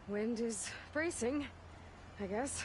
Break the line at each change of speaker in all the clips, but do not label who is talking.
Wind is bracing, I guess.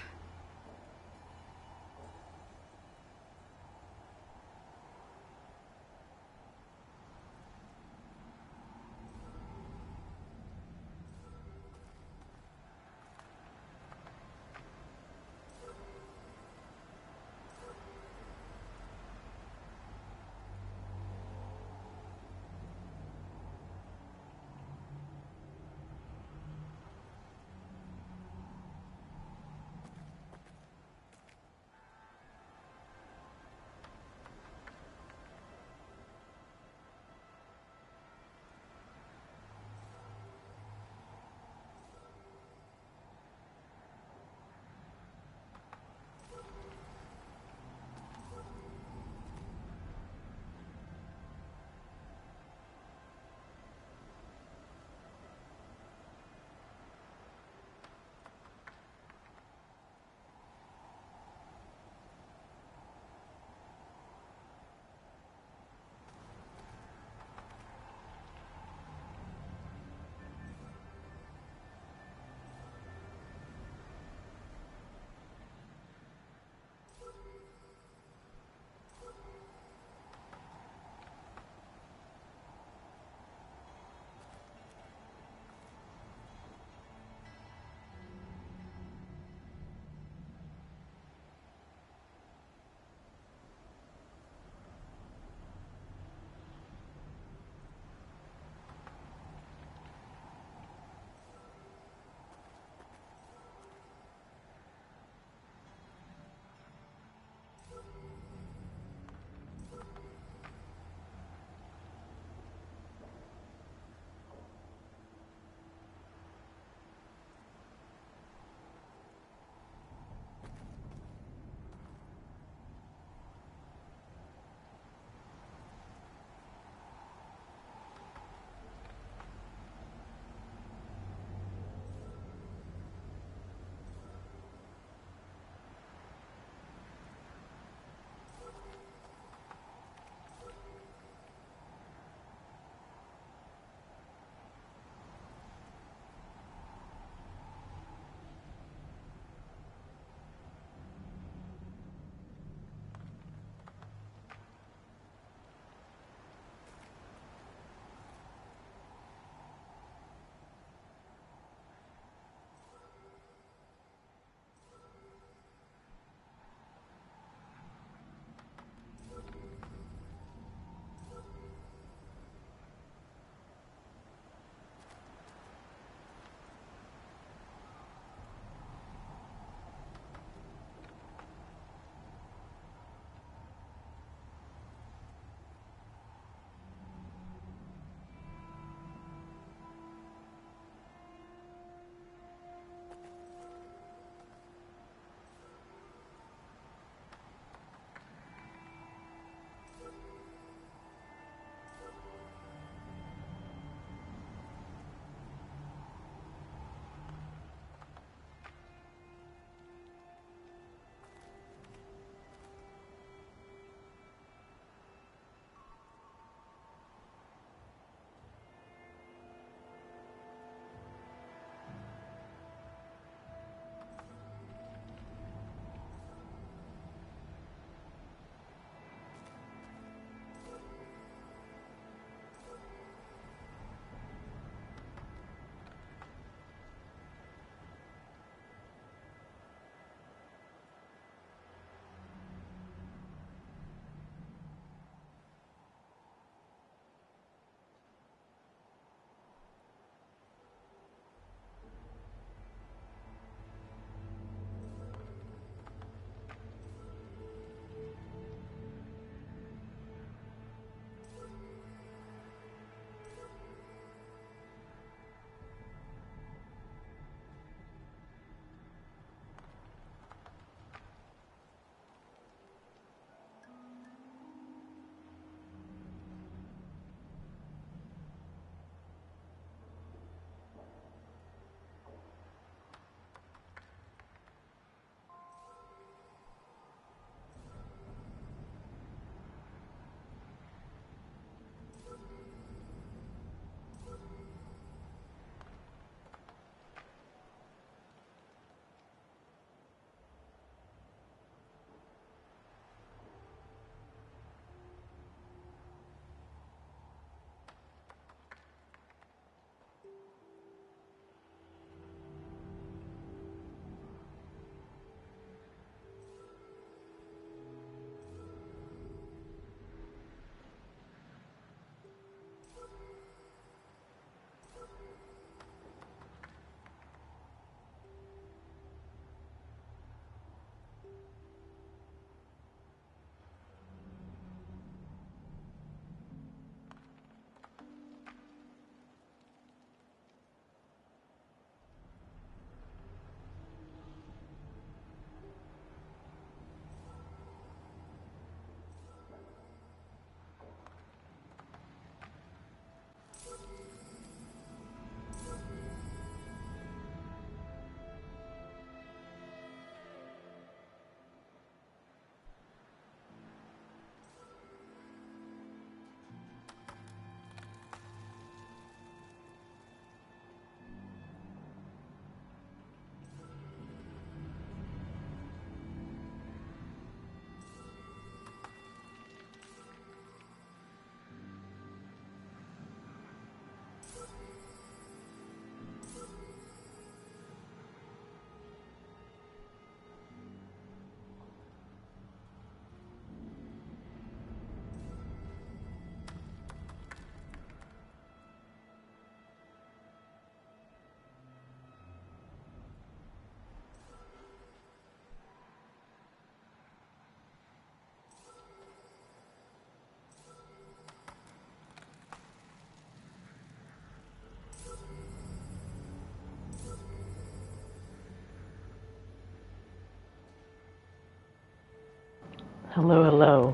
Hello, hello.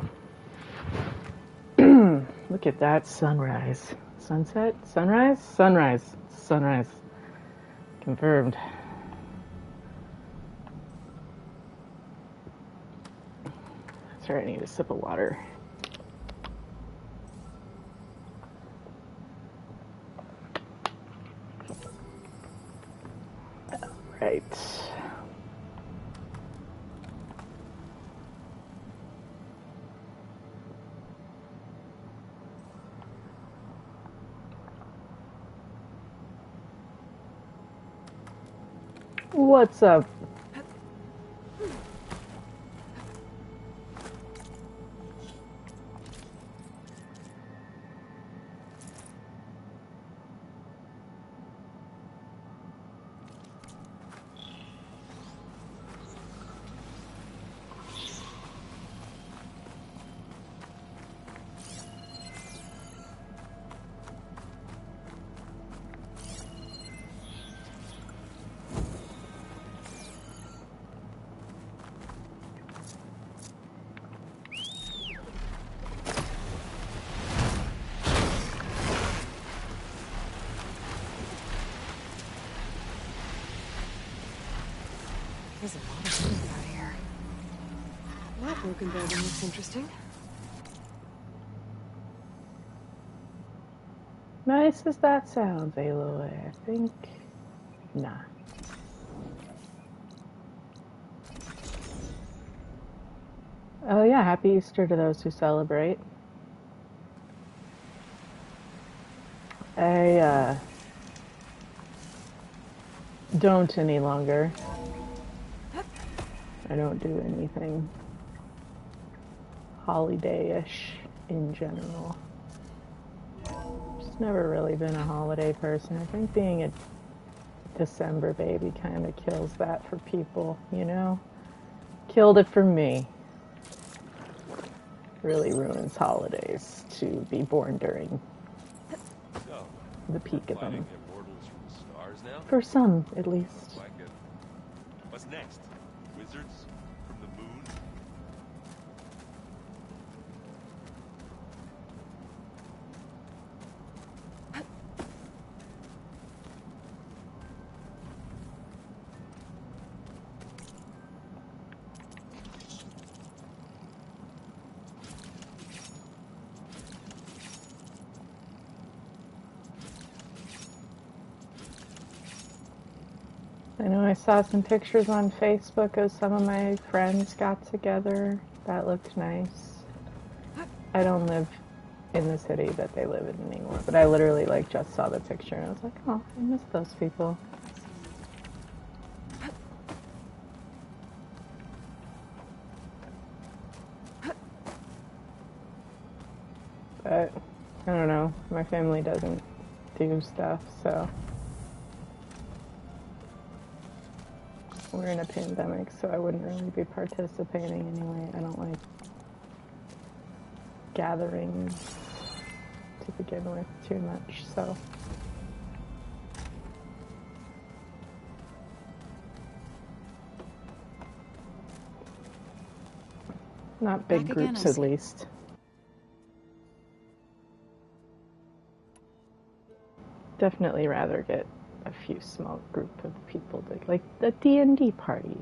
Look at that sunrise. Sunset? Sunrise? Sunrise. Sunrise. Confirmed. Sorry, I need a sip of water. Right. What's up?
There's a lot of food out here. That broken building looks interesting.
Nice as that sounds, Aloy, I think. Nah. Oh yeah, happy Easter to those who celebrate. I don't any longer. I don't do anything holiday-ish in general. Just never really been a holiday person. I think being a December baby kind of kills that for people, you know? Killed it for me. Really ruins holidays to be born during the peak of them. For some, at least.
What's next? Wizards from the moon?
I know I saw some pictures on Facebook of some of my friends got together. That looked nice. I don't live in the city that they live in anymore, but I literally like just saw the picture and I was like, oh, I miss those people. But I don't know, my family doesn't do stuff, so we're in a pandemic, so I wouldn't really be participating anyway. I don't like gatherings to begin with too much, so. Not big groups, at least. Definitely rather get a few small group of people to, like the D&D party.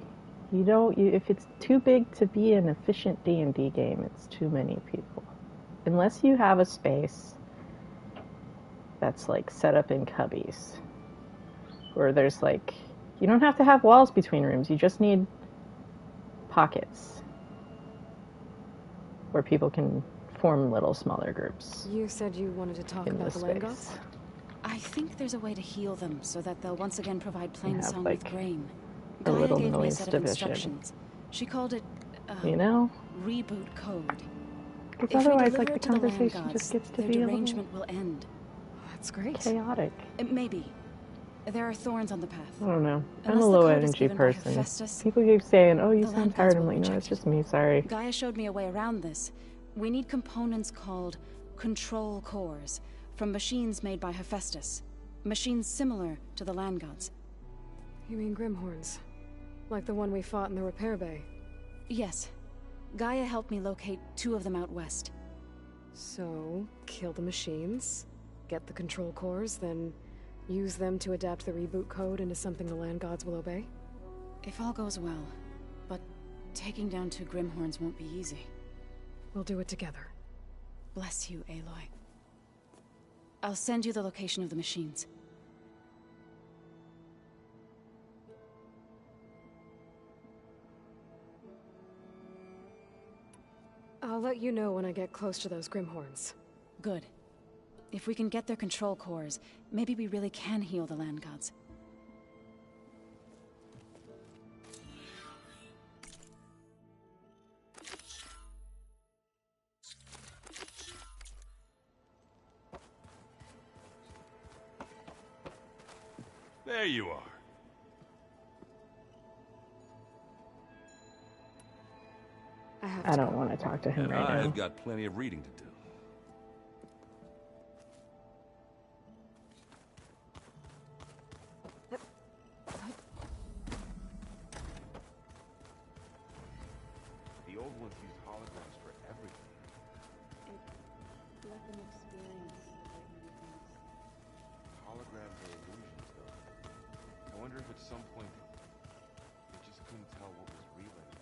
If it's too big to be an efficient D&D game, it's too many people. Unless you have a space that's like set up in cubbies, where there's like, you don't have to have walls between rooms, you just need pockets where people can form little smaller groups.
You said you wanted to talk about the land gods?
I think there's a way to heal them so that they'll once again provide plain song
like,
with grain.
a little
Gaia gave me a
noise
set of
division.
instructions. She called it,
you know?
reboot code.
Because otherwise, like, the conversation just gets to be a little
will end.
That's great.
chaotic.
Maybe. There are thorns on the path.
I don't know. I'm
Unless
a
the
low
code is
energy
given by
person.
Hephaestus,
People keep saying, oh, you
the
sound
land
tired.
gods
I'm
will
like, no,
reject
it's just me, sorry.
Gaia showed me a way around this. We need components called control cores from machines made by Hephaestus. Machines similar to the land gods.
You mean Grimhorns? Like the one we fought in the repair bay?
Yes. Gaia helped me locate 2 of them out west.
So, kill the machines, get the control cores, then use them to adapt the reboot code into something the land gods will obey?
If all goes well. But taking down 2 Grimhorns won't be easy.
We'll do it together.
Bless you, Aloy. I'll send you the location of the machines.
I'll let you know when I get close to those Grimhorns.
Good. If we can get their control cores, maybe we really can heal the land gods.
There you are.
I don't want to talk to him
And
right now.
I've got plenty of reading to do. The old ones used holograms for everything.
Let them experience
Holograms are illusions, though. I wonder if at some point they just couldn't tell what was real anymore.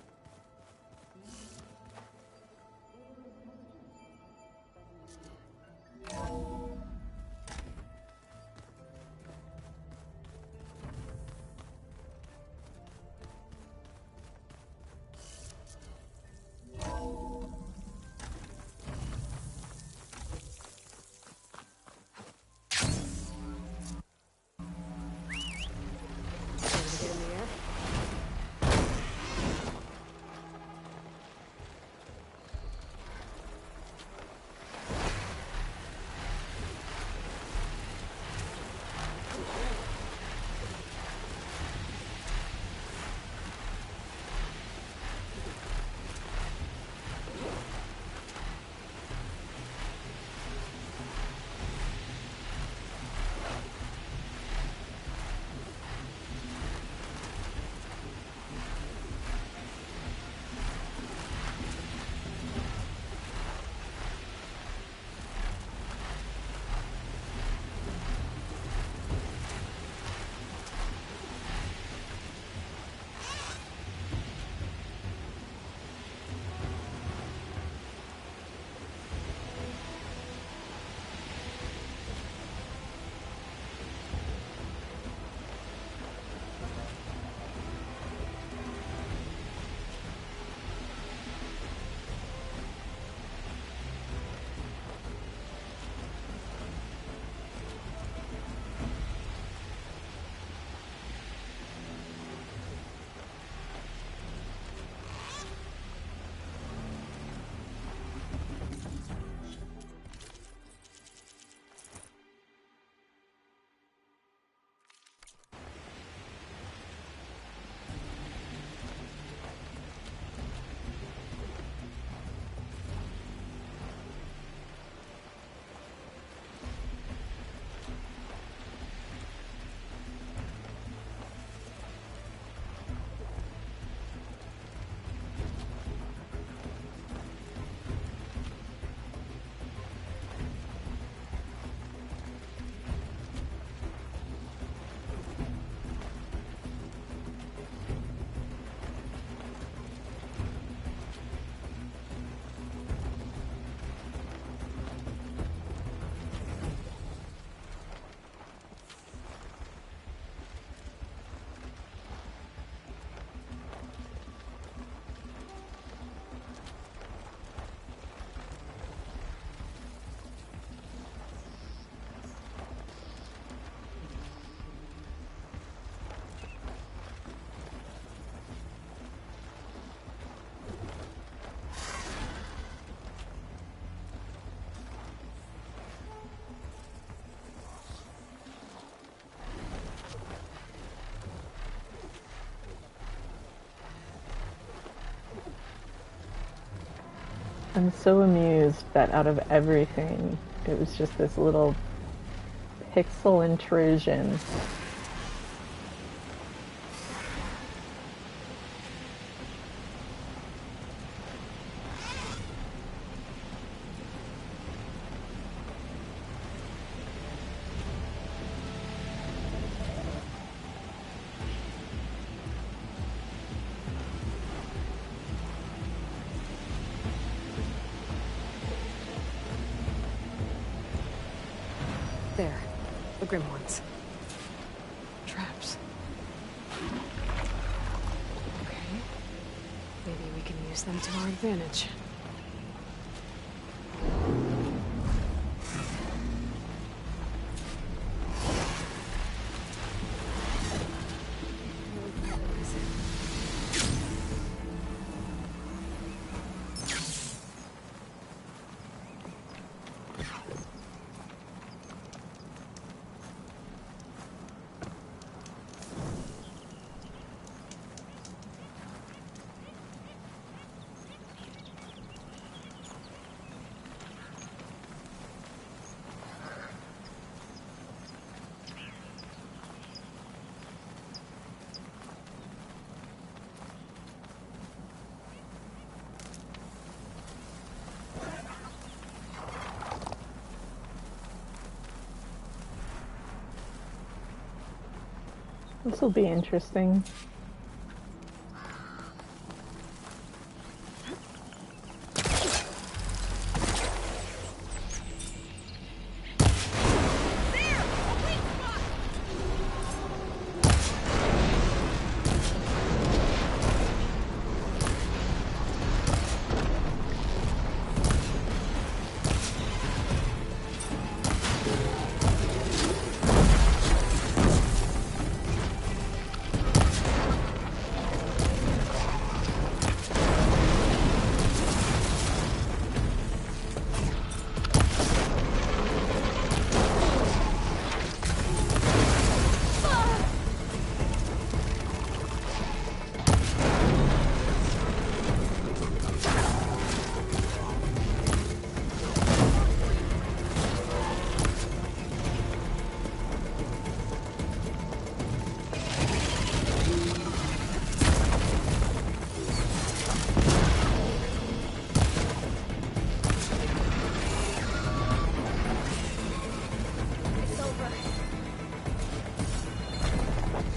I'm so amused that out of everything, it was just this little pixel intrusion.
The grim ones. Traps. Okay. Maybe we can use them to our advantage.
This will be interesting.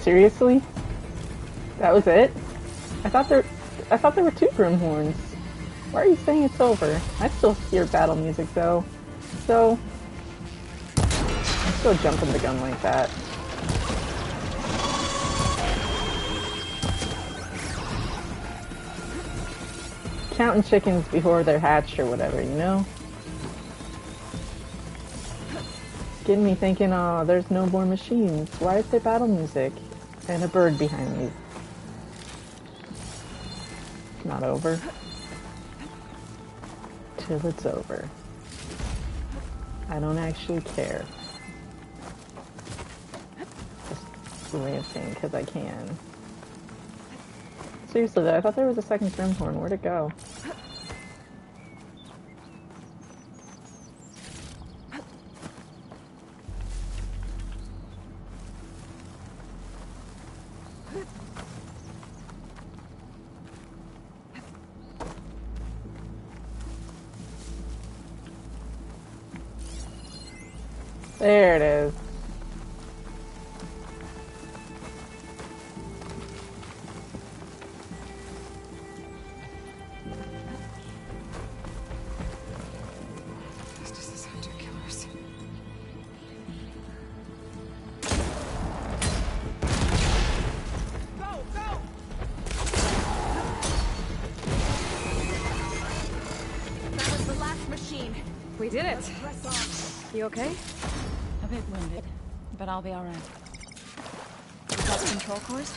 Seriously? That was it? I thought there were two Grimhorns. Why are you saying it's over? I still hear battle music though. So I'm still jumping the gun like that. Counting chickens before they're hatched or whatever, you know? Getting me thinking, oh, there's no more machines. Why is there battle music? And a bird behind me. It's not over. Till it's over. I don't actually care. Just the way of saying because I can. Seriously though, I thought there was a second Grimhorn. Where'd it go? There it is.
Fast as this hunter killers.
Go, go! That was the last machine.
We did it.
Press on.
You okay?
A bit winded, but I'll be alright. You got control cores?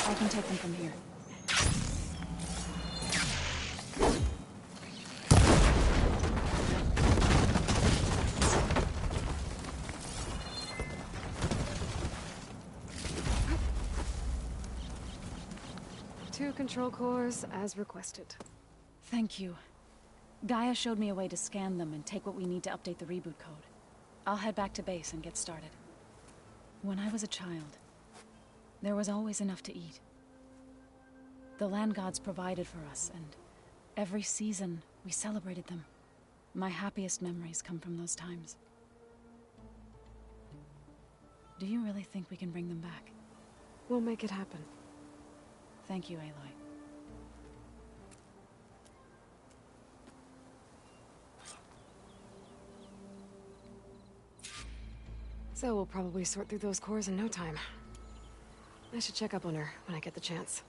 I can take them from here.
Two control cores as requested.
Thank you. Gaia showed me a way to scan them and take what we need to update the reboot code. I'll head back to base and get started. When I was a child, there was always enough to eat. The land gods provided for us, and every season we celebrated them. My happiest memories come from those times. Do you really think we can bring them back?
We'll make it happen.
Thank you, Aloy.
So we'll probably sort through those cores in no time. I should check up on her when I get the chance.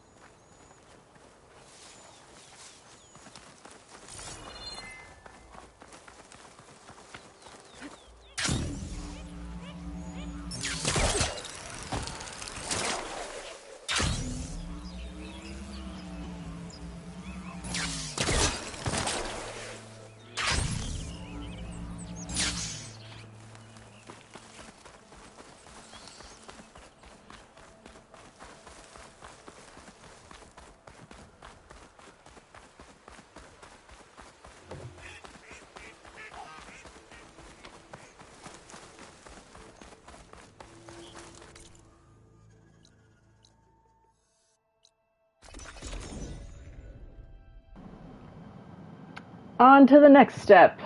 On to the next step.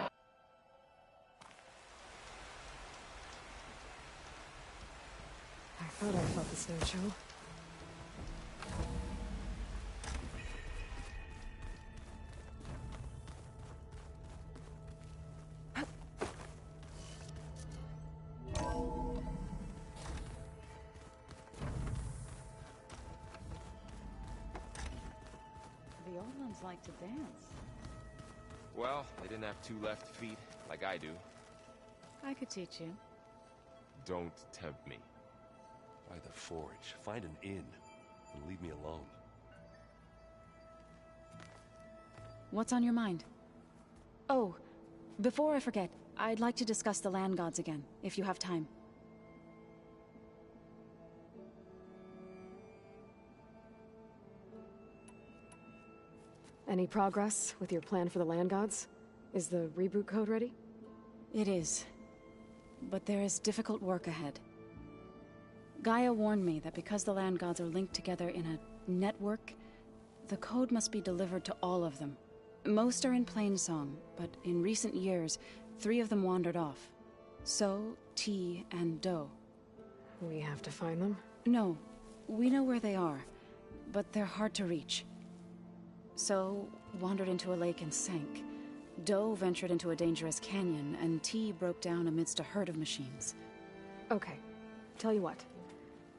I thought I felt the snow chill.
The old ones like to dance.
Well, they didn't have two left feet, like I do.
I could teach you.
Don't tempt me.
By the forge, find an inn, and leave me alone.
What's on your mind? Oh, before I forget, I'd like to discuss the land gods again, if you have time.
Any progress with your plan for the land gods? Is the reboot code ready?
It is. But there is difficult work ahead. Gaia warned me that because the land gods are linked together in a network, the code must be delivered to all of them. Most are in Plainsong, but in recent years, 3 of them wandered off. So, T, and Do.
We have to find them?
No, we know where they are, but they're hard to reach. So, wandered into a lake and sank. Do ventured into a dangerous canyon, and T broke down amidst a herd of machines.
Okay. Tell you what.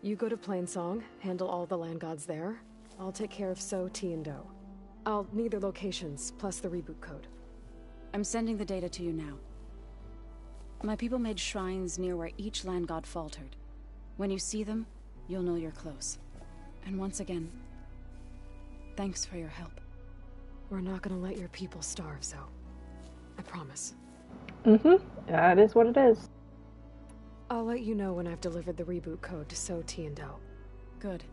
You go to Plainsong, handle all the land gods there. I'll take care of So, T, and Do. I'll need their locations, plus the reboot code.
I'm sending the data to you now. My people made shrines near where each land god faltered. When you see them, you'll know you're close. And once again, thanks for your help.
We're not gonna let your people starve, So. I promise.
That is what it is.
I'll let you know when I've delivered the reboot code to So, T, and Do.
Good.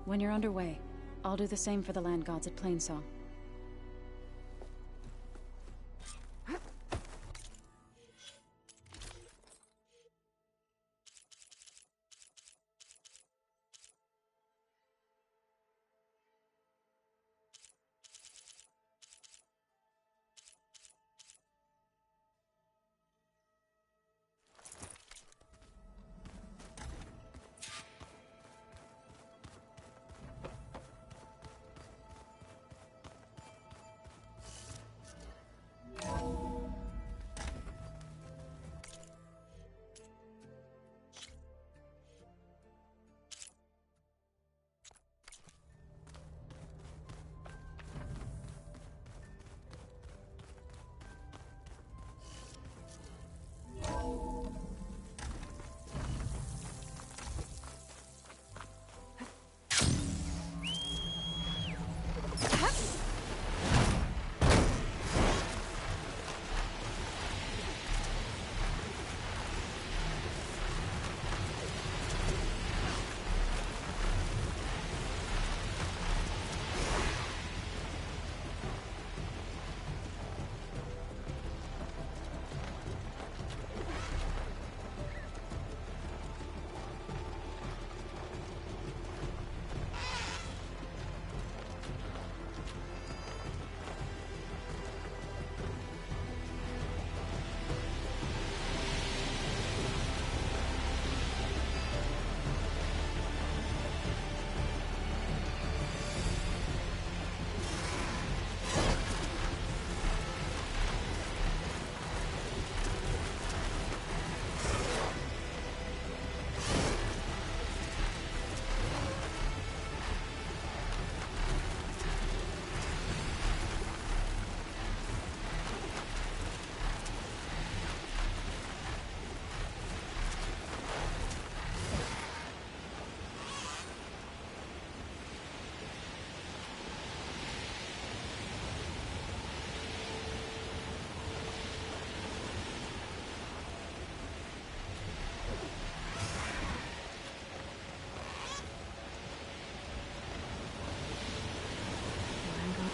When you're underway, I'll do the same for the land gods at Plainsong.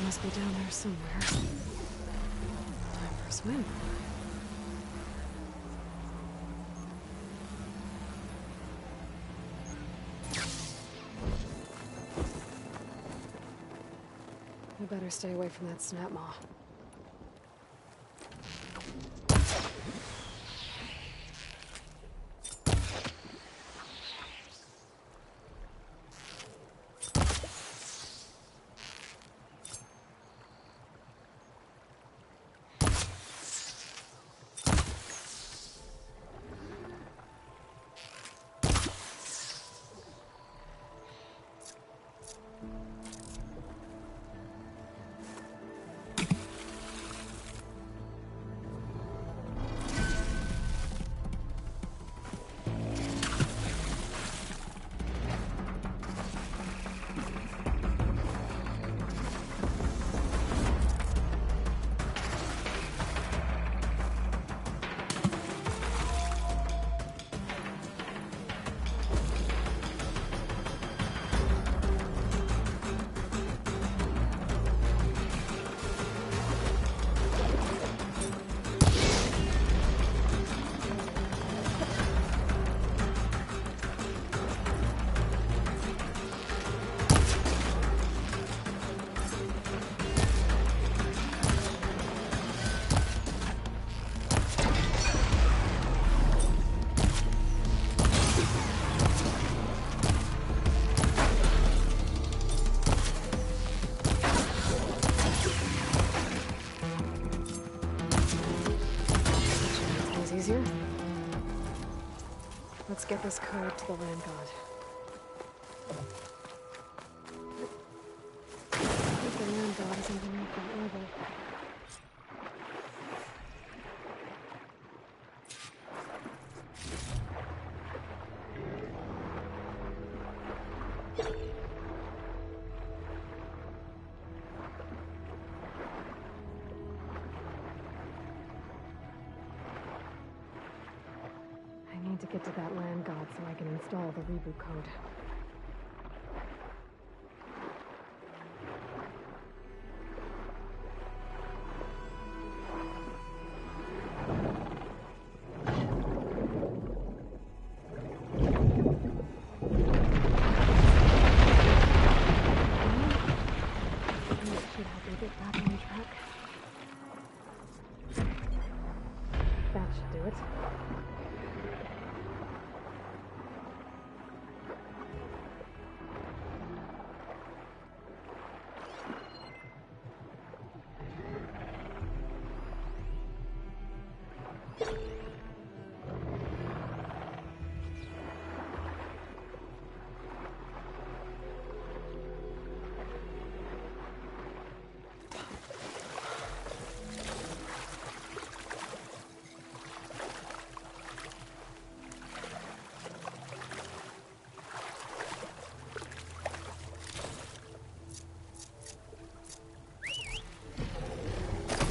must be down there somewhere. Time for a swim. I better stay away from that snap maw. Easier? Let's get this code to the land god. I think the land god is underneath that level. I need to get to that land god so I can install the reboot code. That should help me get back on track. That should do it.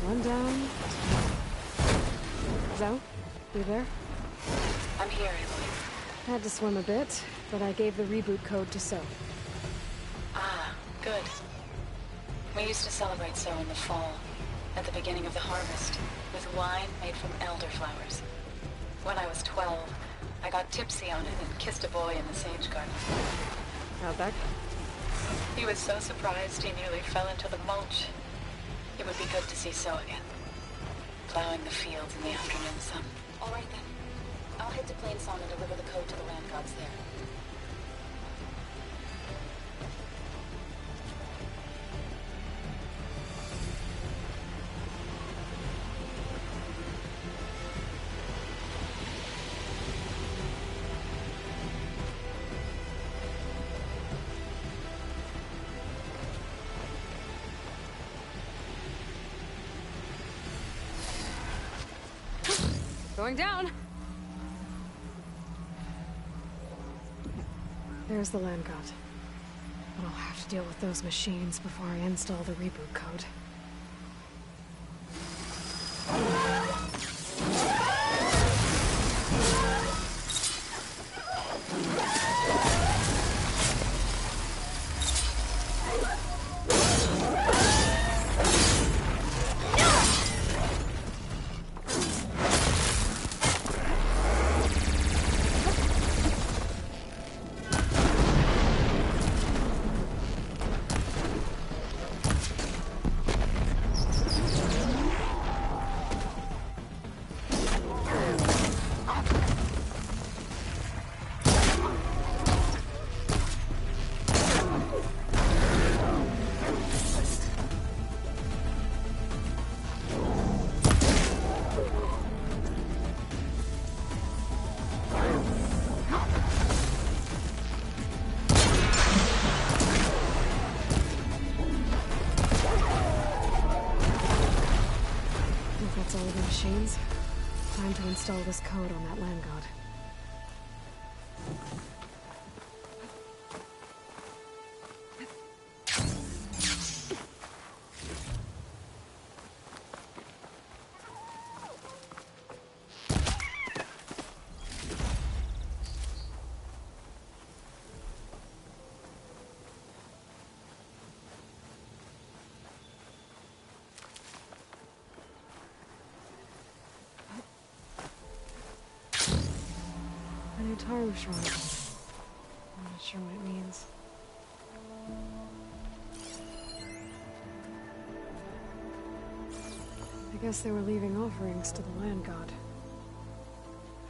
One down. Zoe, you there?
I'm here, Aloy.
Had to swim a bit, but I gave the reboot code to So.
Ah, good. We used to celebrate So in the fall, at the beginning of the harvest, with wine made from elderflowers. When I was 12, I got tipsy on it and kissed a boy in the sage garden.
How'd that go?
He was so surprised he nearly fell into the mulch. It would be good to see So again. Plowing the fields in the afternoon sun. All right then. I'll head to Plainsong and deliver the code to the land gods there.
Going down! There's the land god. But I'll have to deal with those machines before I install the reboot code. to install this code on that land god. A new Taru shrine. I'm not sure what it means. I guess they were leaving offerings to the land god.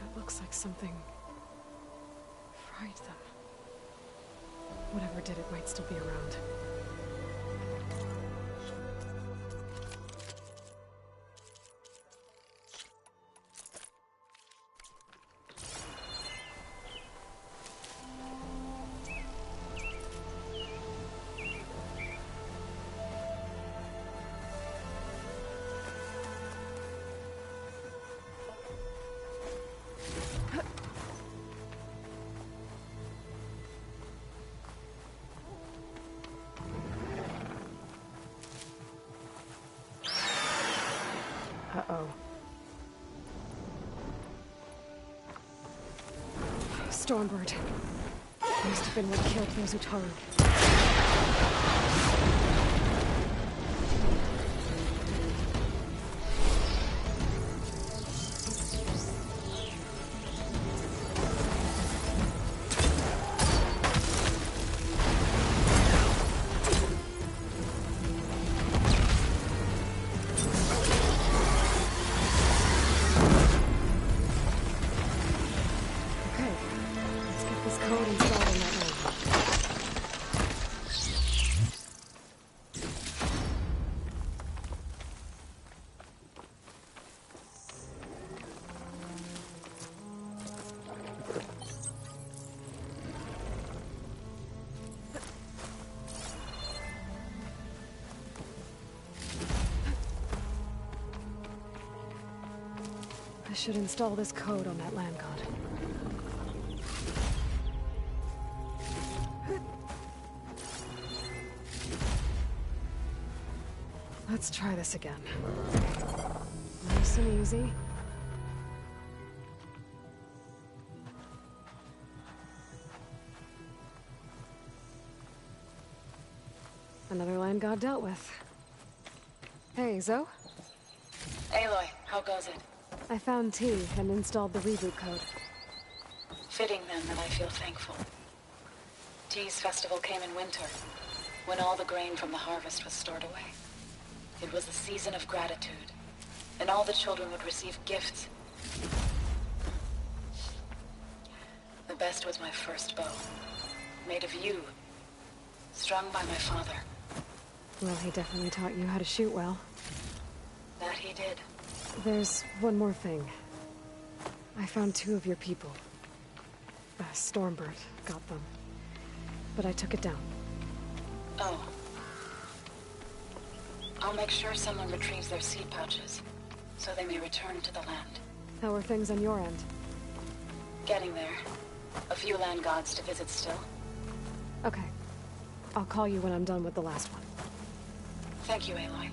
That looks like something fried them. Whatever did it might still be around. Uh-oh. Stormbird. Must have been what killed those Utaru. I should install this code on that land god. Let's try this again. Nice and easy. Another land god dealt with. Hey, Zoe?
Aloy, how goes it?
I found T and installed the reboot code.
Fitting then that I feel thankful. T's festival came in winter, when all the grain from the harvest was stored away. It was the season of gratitude, and all the children would receive gifts. The best was my first bow, made of yew, strung by my father.
Well, he definitely taught you how to shoot well.
That he did.
There's one more thing. I found 2 of your people. Stormbird got them. But I took it down.
Oh. I'll make sure someone retrieves their seed pouches, so they may return to the land.
How are things on your end?
Getting there. A few land gods to visit still.
Okay. I'll call you when I'm done with the last one.
Thank you, Aloy.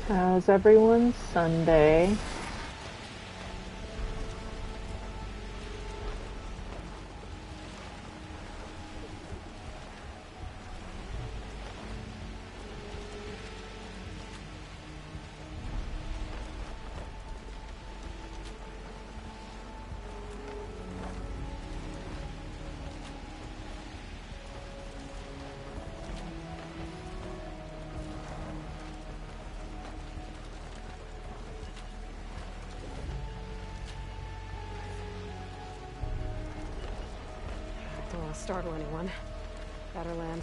How's everyone's Sunday?
Don't want to startle anyone. Better land.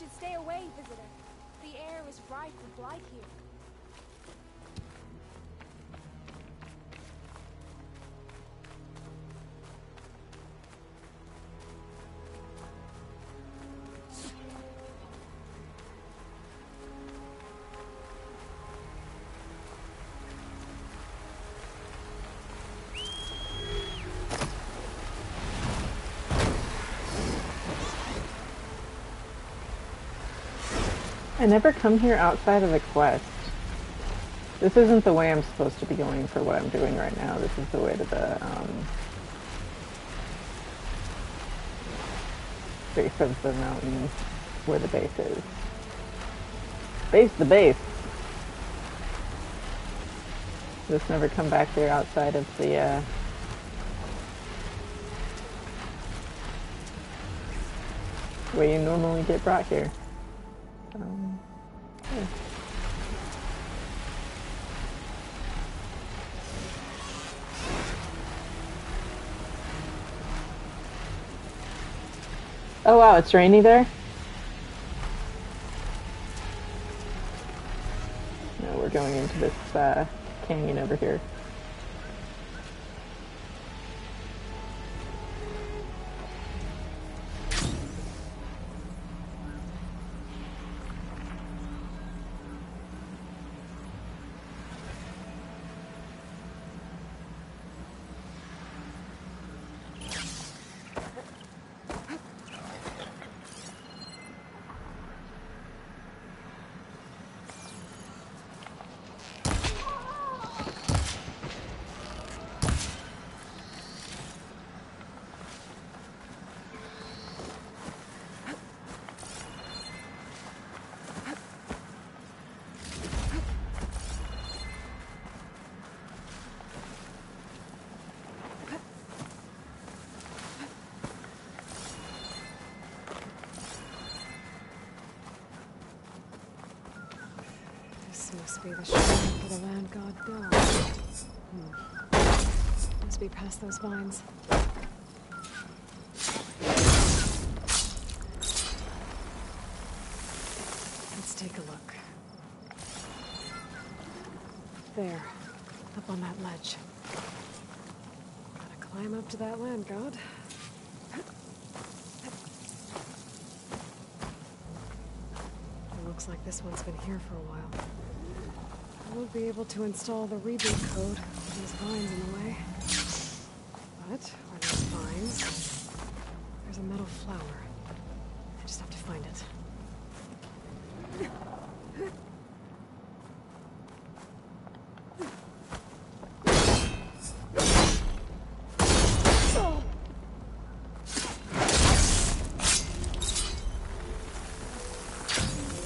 should stay away, visitor. The air is rife with life here.
I never come here outside of the quest. This isn't the way I'm supposed to be going for what I'm doing right now. This is the way to the base of the mountain where the base is. The base! Just never come back here outside of the way you normally get brought here. Yeah. Oh wow, it's rainy there? No, we're going into this canyon over here.
Must be the shrine for the land god God. Must be past those vines. Let's take a look. There, up on that ledge. Gotta climb up to that land god. It looks like this one's been here for a while. I won't be able to install the reboot code with these vines in the way. But, are those vines? There's a metal flower. I just have to find it.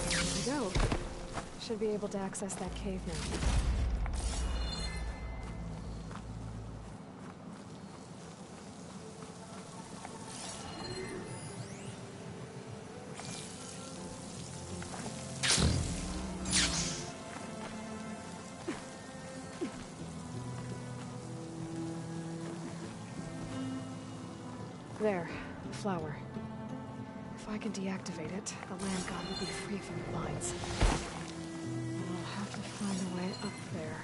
There we go. Should be able to access that cave now. There, the flower. If I can deactivate it, the land god will be free from the vines. I'll have to find a way up there.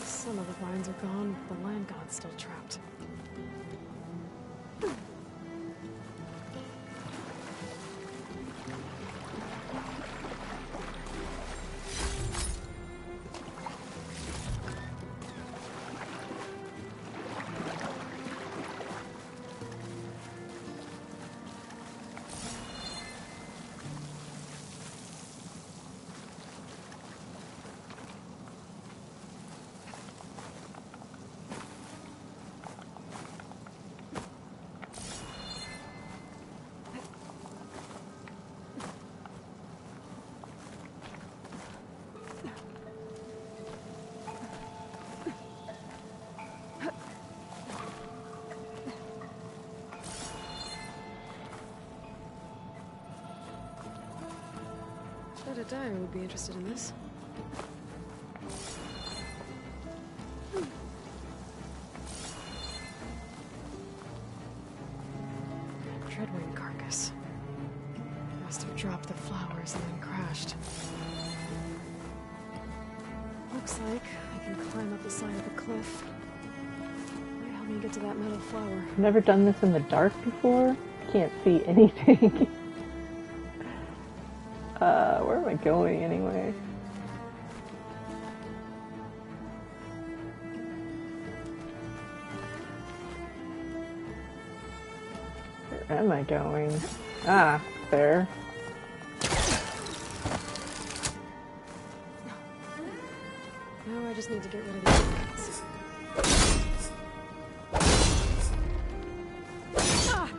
Some of the vines are gone, but the land god's still trapped. thought Dyer would be interested in this. Treadwing carcass. Must have dropped the flowers and then crashed. Looks like I can climb up the side of the cliff. Might help me get to that metal flower.
I've never done this in the dark before. Can't see anything. Where am I going anyway? Where am I going? Ah, there.
Now I just need to get rid of these things. Ah!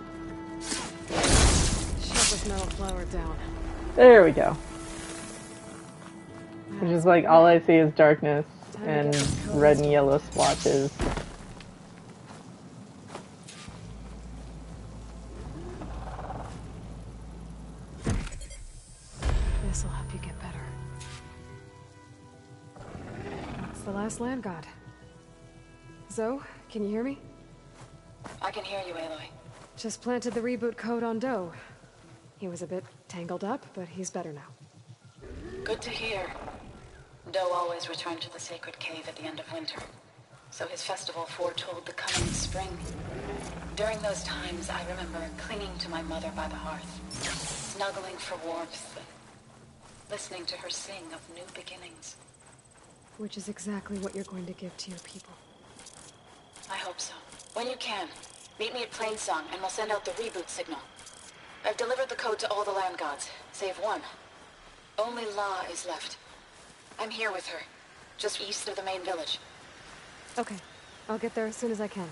Shut this metal flower down.
There we go. Which is like all I see is darkness and red and yellow splotches.
This'll help you get better. That's the last land god. Zoe, can you hear me?
I can hear you, Aloy.
Just planted the reboot code on Doe. He was a bit tangled up, but he's better now.
Good to hear. Doe always returned to the sacred cave at the end of winter, so his festival foretold the coming spring. During those times, I remember clinging to my mother by the hearth, snuggling for warmth, and listening to her sing of new beginnings.
Which is exactly what you're going to give to your people.
I hope so. When you can, meet me at Plainsong, and we'll send out the reboot signal. I've delivered the code to all the land gods, save one. Only La is left. I'm here with her, just east of the main village.
Okay, I'll get there as soon as I can.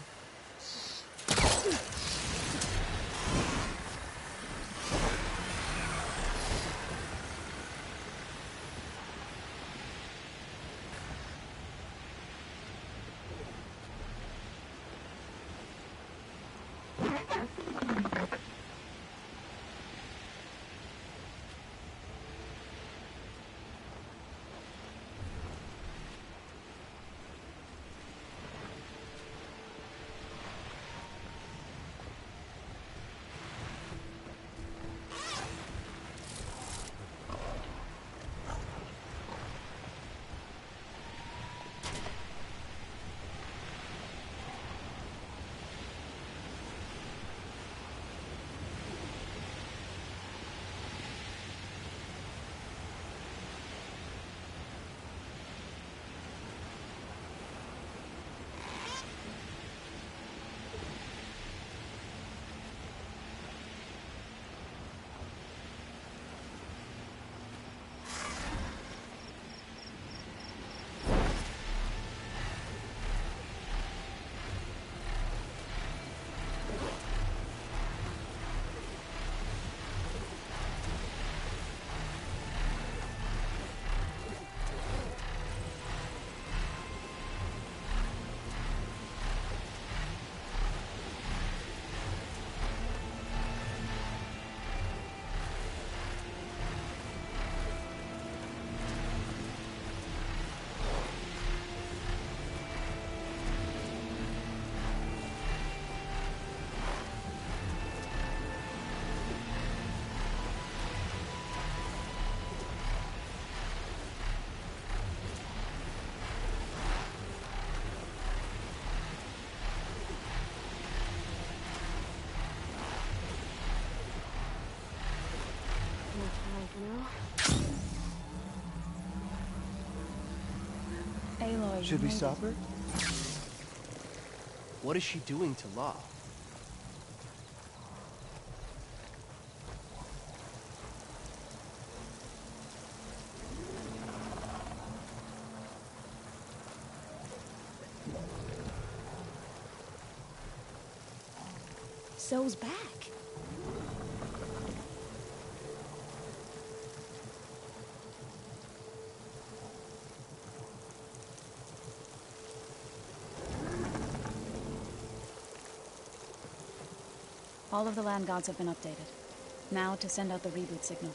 Aloy,
Should we stop her? What is she doing to La?
Zoe's back.
All of the land gods have been updated. Now to send out the reboot signal.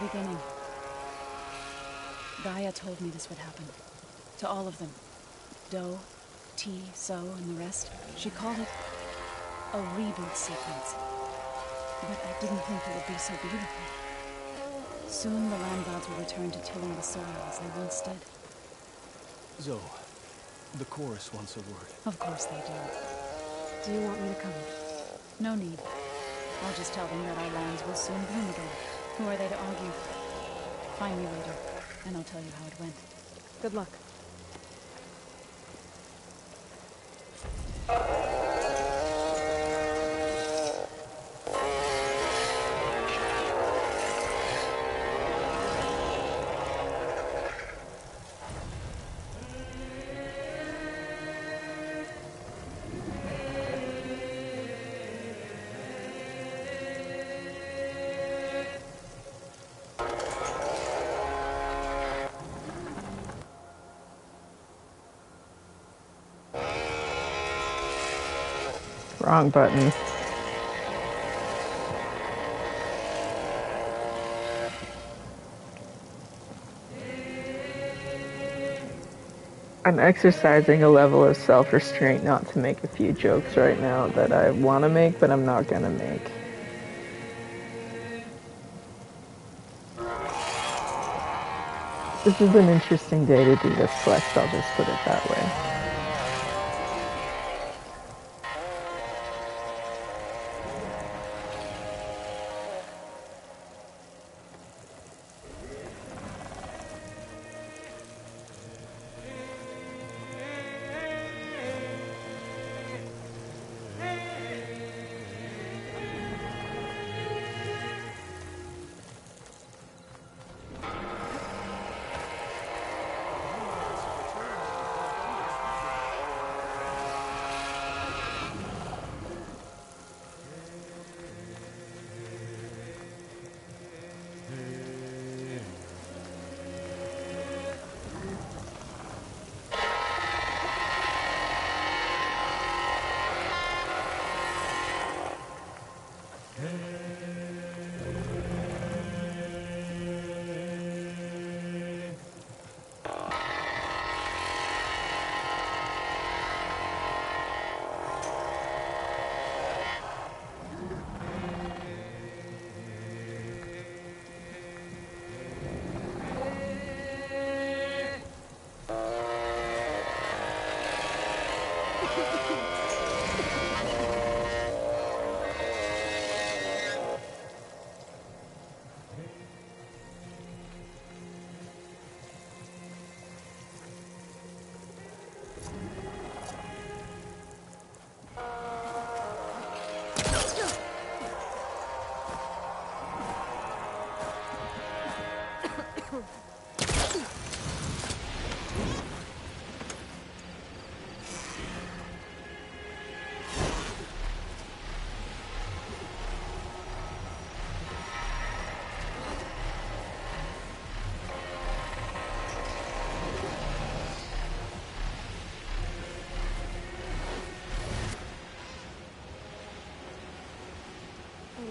beginning. Gaia told me this would happen. To all of them. Do, T, So, and the rest. She called it a reboot sequence. But I didn't think it would be so beautiful. Soon the land gods will return to tilling the soil as they once did.
Zoe, the chorus wants a word.
Of course they do.
Do you want me to come?
No need. I'll just tell them that our lands will soon bloom again. Who are they to argue? Find me later, and I'll tell you how it went.
Good luck.
Wrong button. I'm exercising a level of self-restraint not to make a few jokes right now that I want to make, but I'm not gonna make. This is an interesting day to do this flex, I'll just put it that way.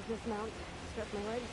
Dismount, stretch my legs.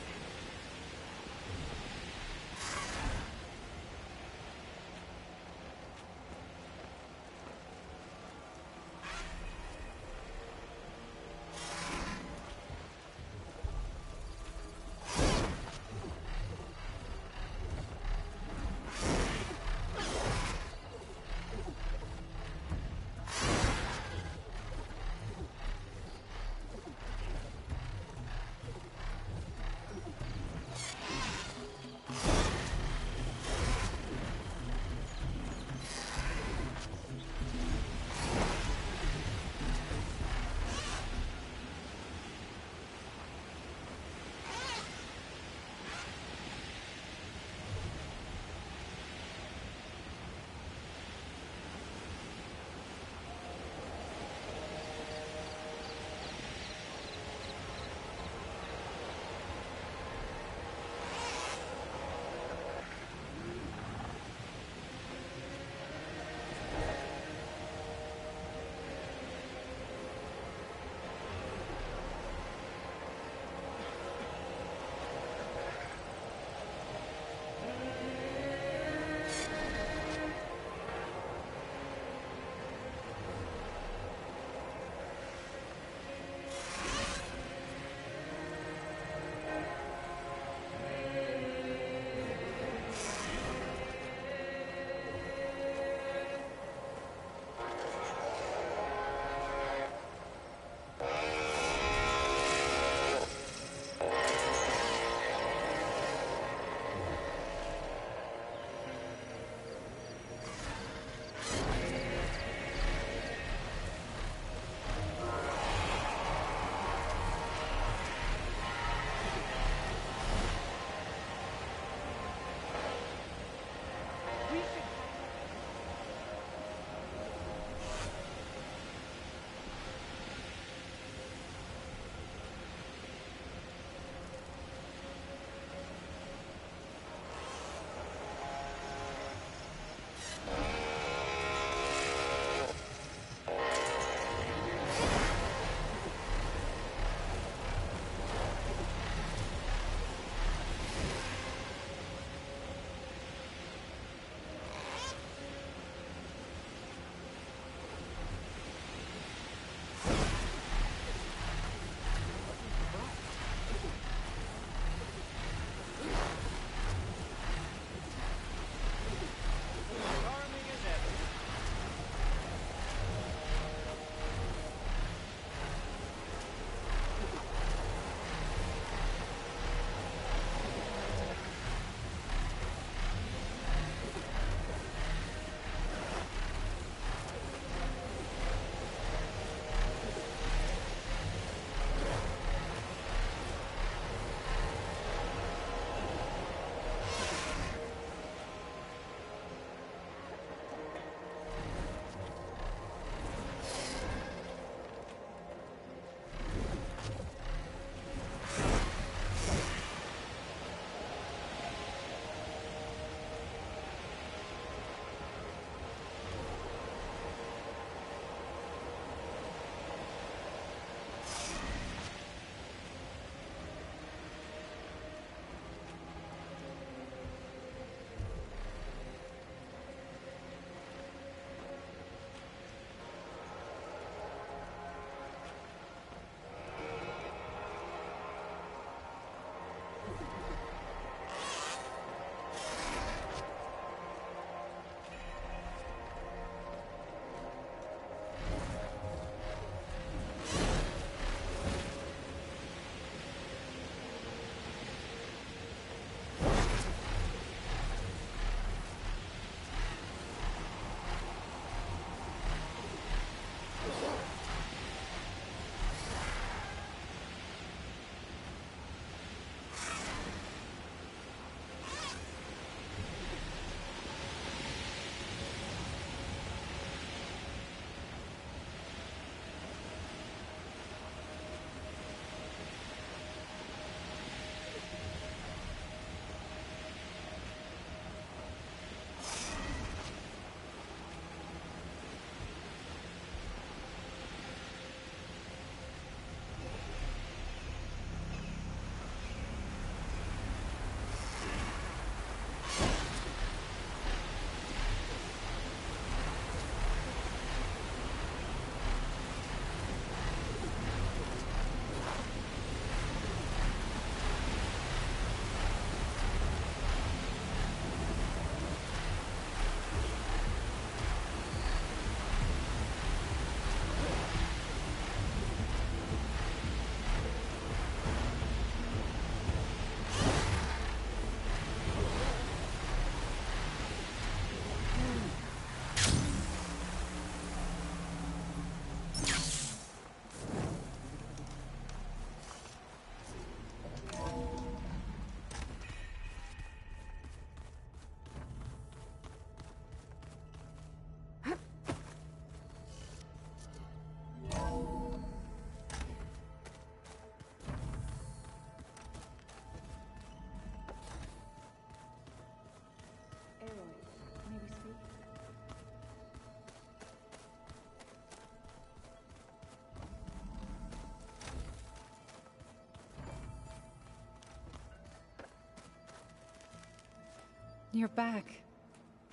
You're back.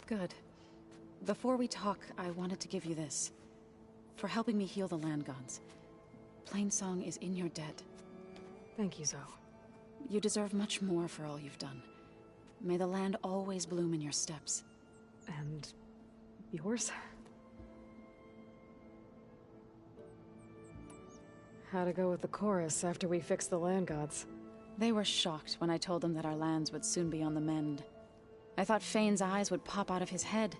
Good. Before we talk, I wanted to give you this. For helping me heal the land gods. Plainsong is in your debt.
Thank you, Zoe.
You deserve much more for all you've done. May the land always bloom in your steps.
And yours? How'd it go with the chorus after we fixed the land gods?
They were shocked when I told them that our lands would soon be on the mend. I thought Fane's eyes would pop out of his head.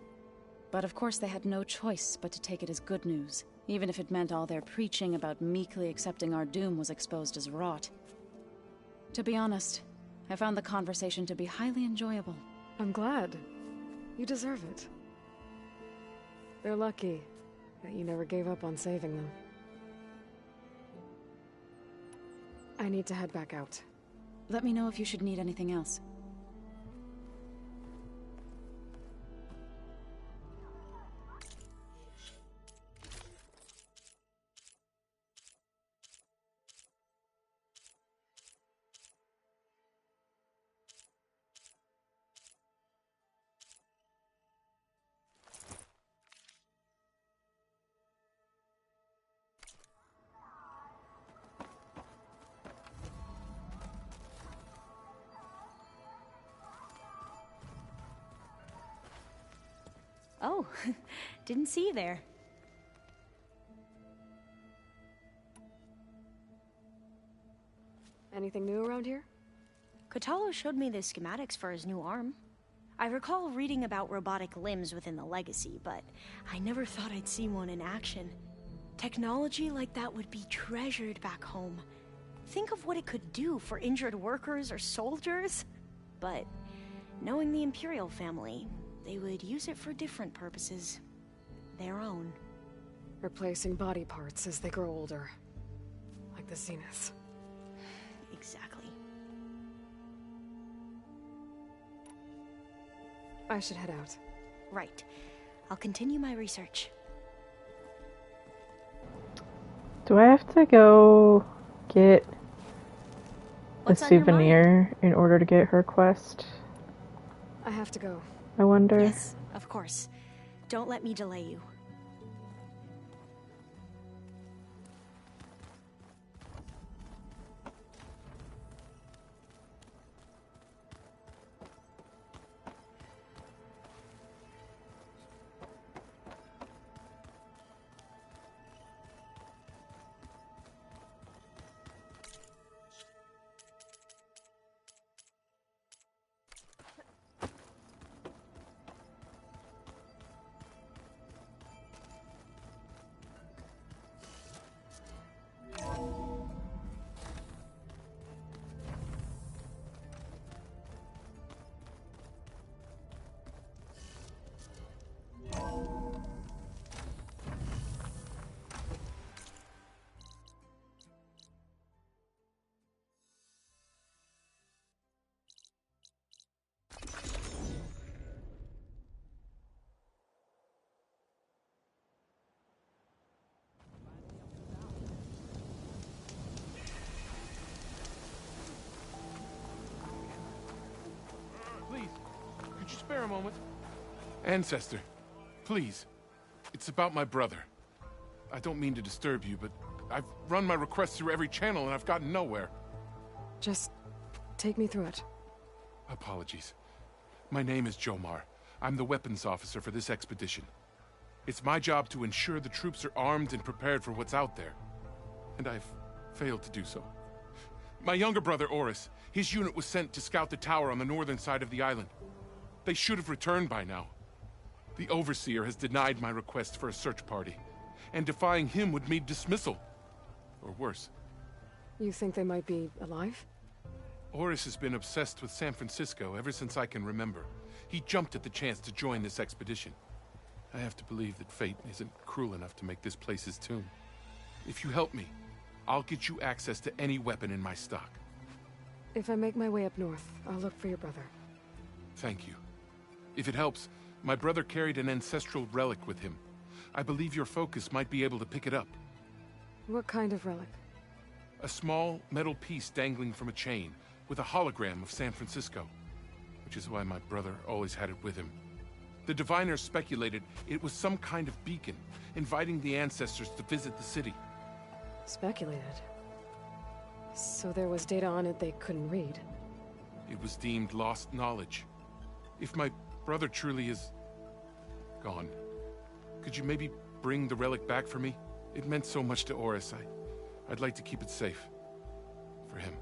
But of course they had no choice but to take it as good news, even if it meant all their preaching about meekly accepting our doom was exposed as rot. To be honest, I found the conversation to be highly enjoyable.
I'm glad. You deserve it. They're lucky that you never gave up on saving them. I need to head back out.
Let me know if you should need anything else.
Oh, didn't see you there.
Anything new around here?
Kotalo showed me the schematics for his new arm. I recall reading about robotic limbs within the Legacy, but I never thought I'd see one in action. Technology like that would be treasured back home. Think of what it could do for injured workers or soldiers. But knowing the Imperial family, they would use it for different purposes. Their own.
Replacing body parts as they grow older. Like the Zeniths.
Exactly.
I should head out.
Right. I'll continue my research.
Do I have to go get
What's
a
on your mind?
souvenir in order to get her quest?
I have to go.
I wonder.
Yes, of course. Don't let me delay you.
Please, could you spare a moment? Ancestor, please. It's about my brother. I don't mean to disturb you, but I've run my requests through every channel and I've gotten nowhere.
Just take me through it.
Apologies. My name is Jomar. I'm the weapons officer for this expedition. It's my job to ensure the troops are armed and prepared for what's out there. And I've failed to do so. My younger brother, Oris, his unit was sent to scout the tower on the northern side of the island. They should have returned by now. The Overseer has denied my request for a search party, and defying him would mean dismissal. Or worse.
You think they might be alive?
Oris has been obsessed with San Francisco ever since I can remember. He jumped at the chance to join this expedition. I have to believe that fate isn't cruel enough to make this place his tomb. If you help me, I'll get you access to any weapon in my stock.
If I make my way up north, I'll look for your brother.
Thank you. If it helps, my brother carried an ancestral relic with him. I believe your focus might be able to pick it up.
What kind of relic?
A small metal piece dangling from a chain, with a hologram of San Francisco. which is why my brother always had it with him. The diviners speculated it was some kind of beacon, inviting the ancestors to visit the city.
Speculated. So there was data on it they couldn't read.
It was deemed lost knowledge. If my brother truly is gone, could you maybe bring the relic back for me? It meant so much to Oris. I'd like to keep it safe. For him.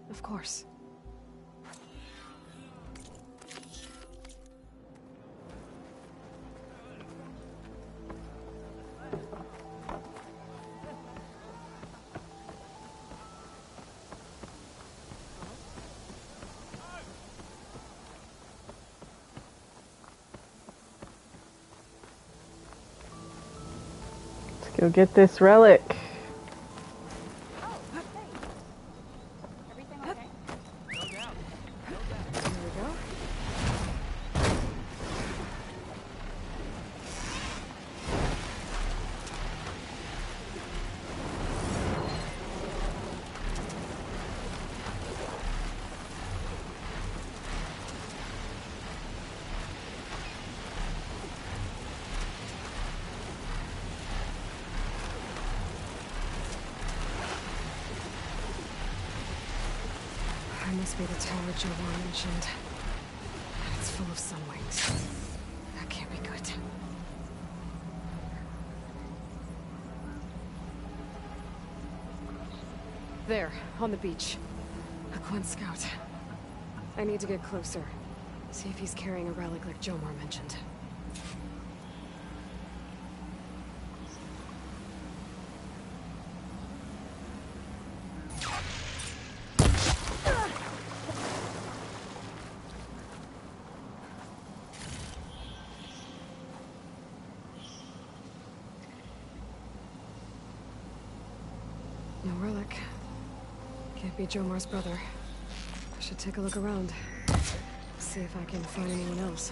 Of course.
Let's go get this relic.
Must be the tower Jomar mentioned. It's full of sunwings. That can't be good. There, on the beach. A Quen scout. I need to get closer. See if he's carrying a relic like Jomar mentioned. No relic. Can't be Jomar's brother. I should take a look around. See if I can find anyone else.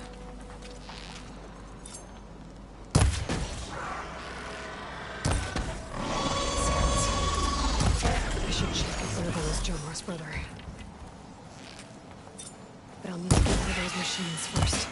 I should check if one of them is Jomar's brother. But I'll need to get rid of those machines first.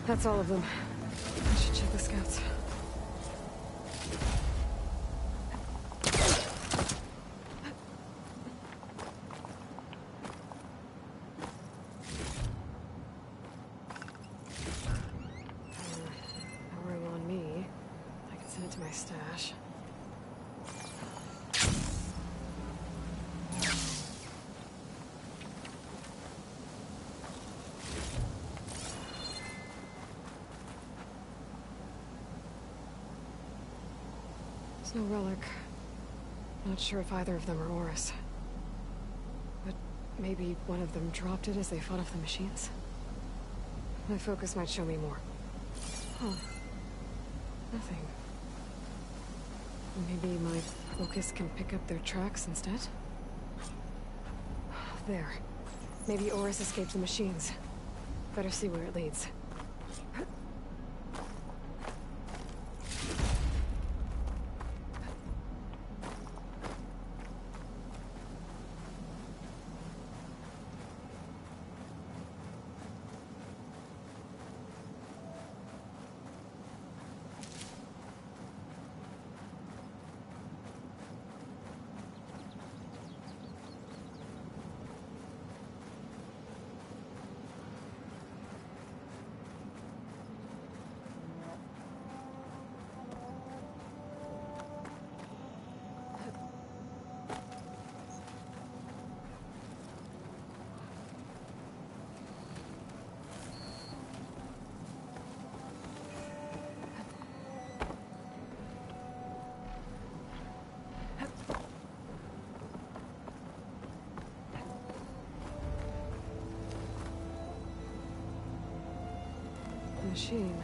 That's all of them. I should check the scouts. Powering on me. I can send it to my stash. No relic. Not sure if either of them are Oris. But maybe one of them dropped it as they fought off the machines? My focus might show me more. Oh. Nothing. Maybe my focus can pick up their tracks instead? There. Maybe Oris escaped the machines. Better see where it leads. Machine.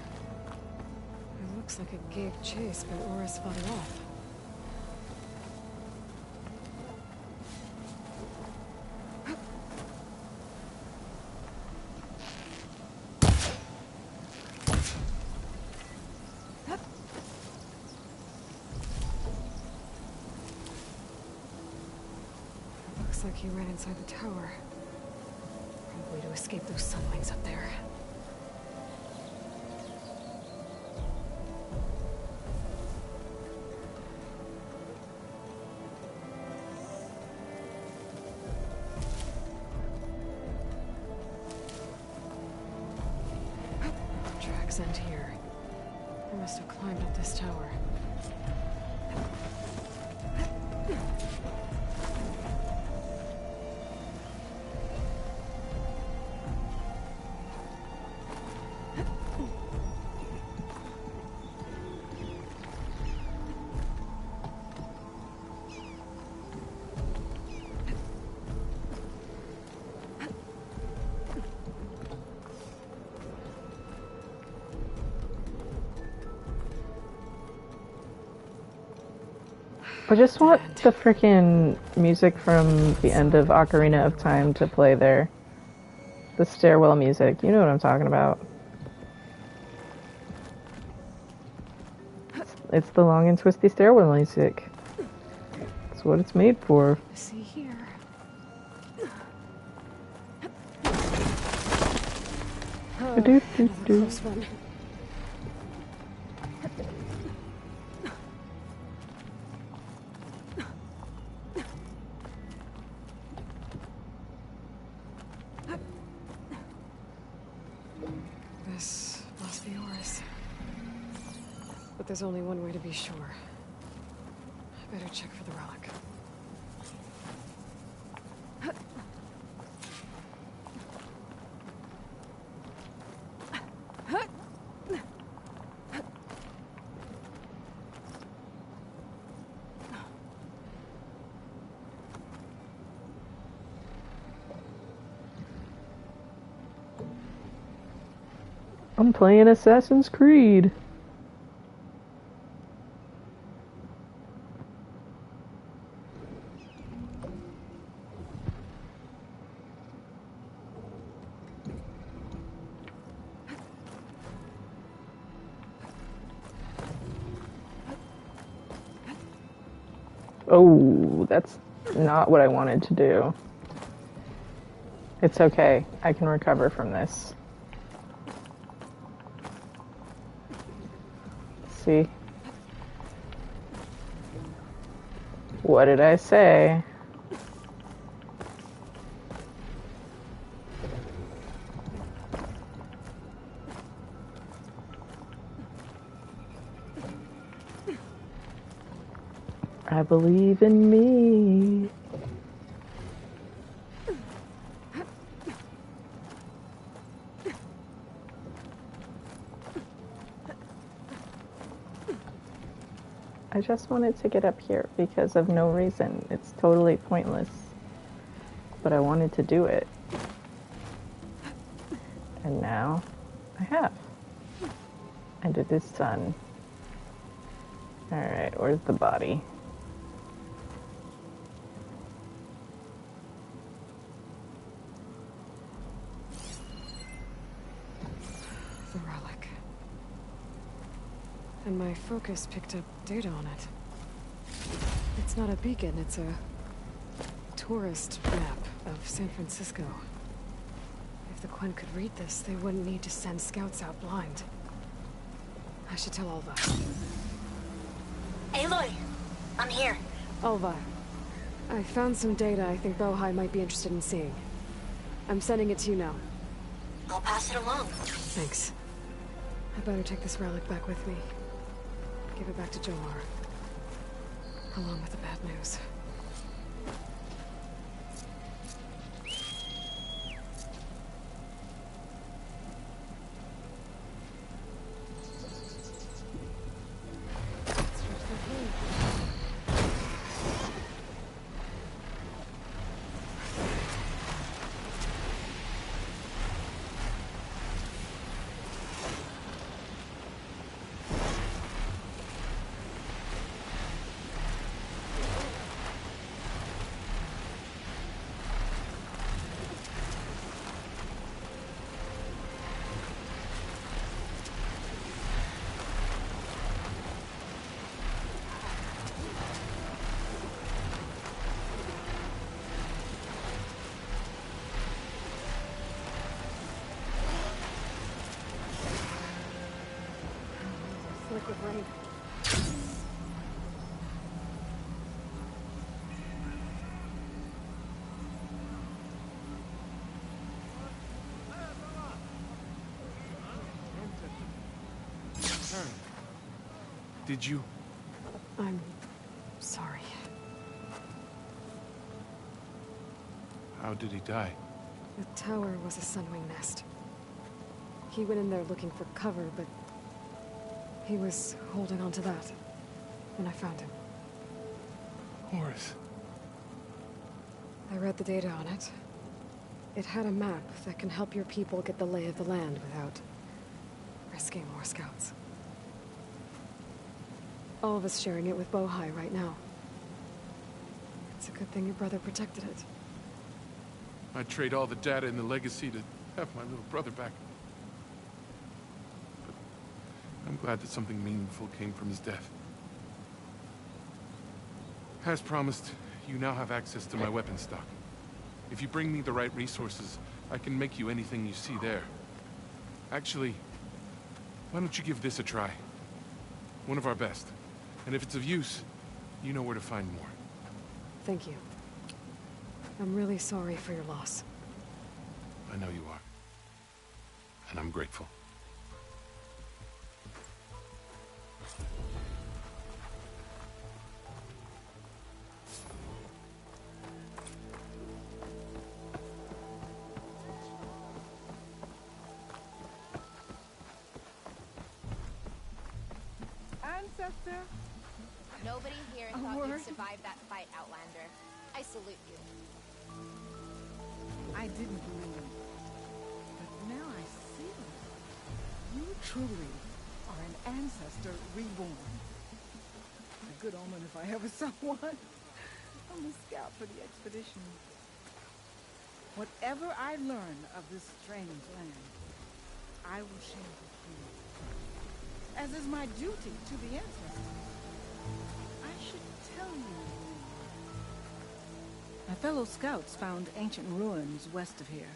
It looks like it gave chase, but Oris fought it off. Looks like he ran inside the tower. Probably to escape those sunwings up there. Tracks end here. I must have climbed up this tower.
I just want the frickin' music from the end of Ocarina of Time to play there. The stairwell music. You know what I'm talking about. It's the long and twisty stairwell music. That's what it's made for.
See here.
Do, do,
Another
do.
close one. This must be Oris. But there's only one way to be sure. I better check for the relic.
I'm playing Assassin's Creed. Oh, that's not what I wanted to do. It's okay. I can recover from this. See? What did I say? I believe in me. I just wanted to get up here because of no reason. It's totally pointless. But I wanted to do it. And now I have. And it is done. Alright, where's the body?
The relic. And my focus picked up data on it. It's not a beacon, it's a tourist map of San Francisco. If the Quen could read this, they wouldn't need to send scouts out blind. I should tell Alva.
Aloy, I'm here.
Alva, I found some data I think Bohai might be interested in seeing. I'm sending it to you now.
I'll pass it along.
Thanks. I better take this relic back with me. Give it back to Jomar. Along with the bad news. Slick with rain.
Did you?
I'm sorry.
How did he die?
The tower was a sunwing nest. He went in there looking for cover, but he was holding on to that when I found him.
Horace.
I read the data on it. It had a map that can help your people get the lay of the land without risking more scouts. All of us sharing it with Bohai right now. It's a good thing your brother protected it.
I'd trade all the data in the legacy to have my little brother back. But I'm glad that something meaningful came from his death. As promised, you now have access to my weapon stock. If you bring me the right resources, I can make you anything you see there. Actually, why don't you give this a try? One of our best. And if it's of use, you know where to find more.
Thank you. I'm really sorry for your loss.
I know you are. And I'm grateful.
Ancestor?
Nobody here
A
thought
word?
you'd survive that fight, Outlander. I salute you.
I didn't believe. But now I see. You truly are an ancestor reborn. A good omen if I ever saw one. I'm a scout for the expedition. Whatever I learn of this strange land, I will share with you. As is my duty to the ancestors. I should tell you. My fellow scouts found ancient ruins west of here.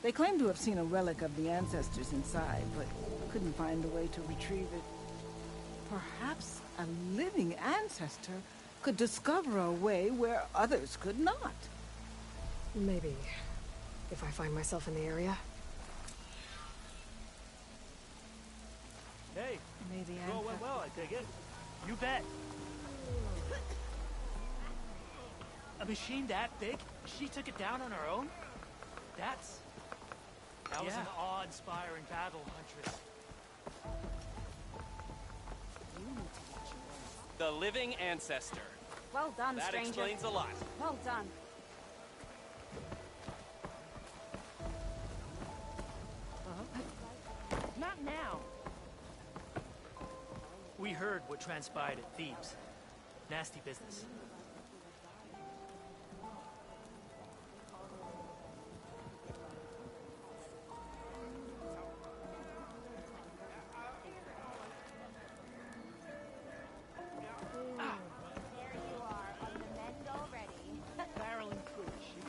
They claim to have seen a relic of the ancestors inside, but couldn't find a way to retrieve it. Perhaps a living ancestor could discover a way where others could not.
Maybe. If I find myself in the area.
Hey,
Maybe
well,
I'm
well, well, I dig it. You bet. A machine that big? She took it down on her own? That was an awe-inspiring battle, Huntress.
You need to watch your own
The living ancestor.
Well done,
That
stranger.
explains a lot.
Well done.
Not now. We heard what transpired at Thebes. Nasty business.
There you are, on the mend already.
Barreling through it, she.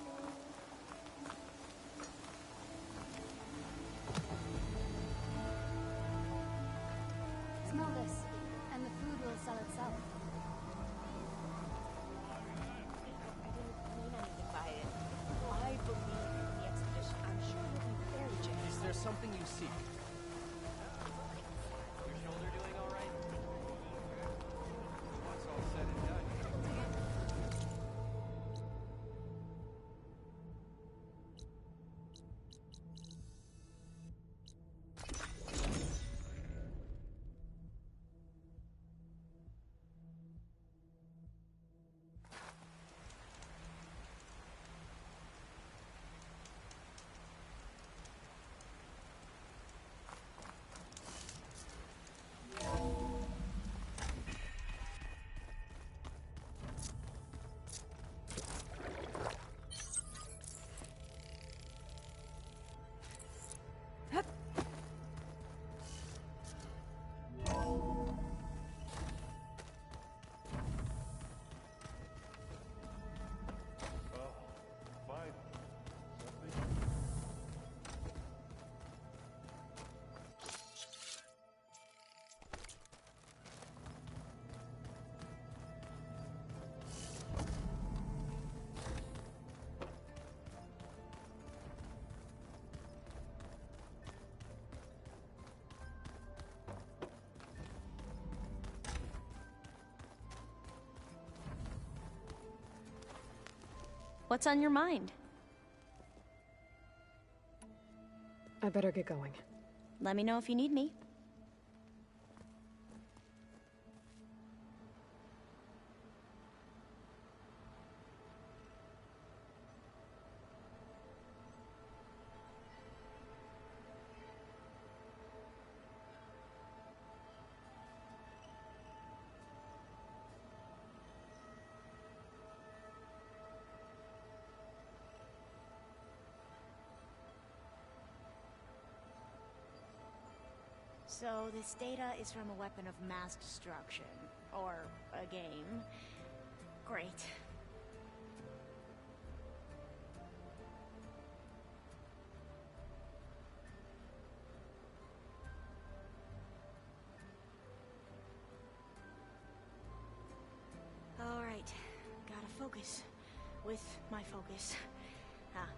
Smell this, and the food will sell itself.
I didn't mean anything by it. I believe in the expedition. I'm sure we'll be very generous.
Is there something you seek?
Your shoulder doing all right? Once all said and done.
What's on your mind?
I better get going.
Let me know if you need me. So this data is from a weapon of mass destruction, or a game. Great. All right, gotta focus. With my focus. Ah.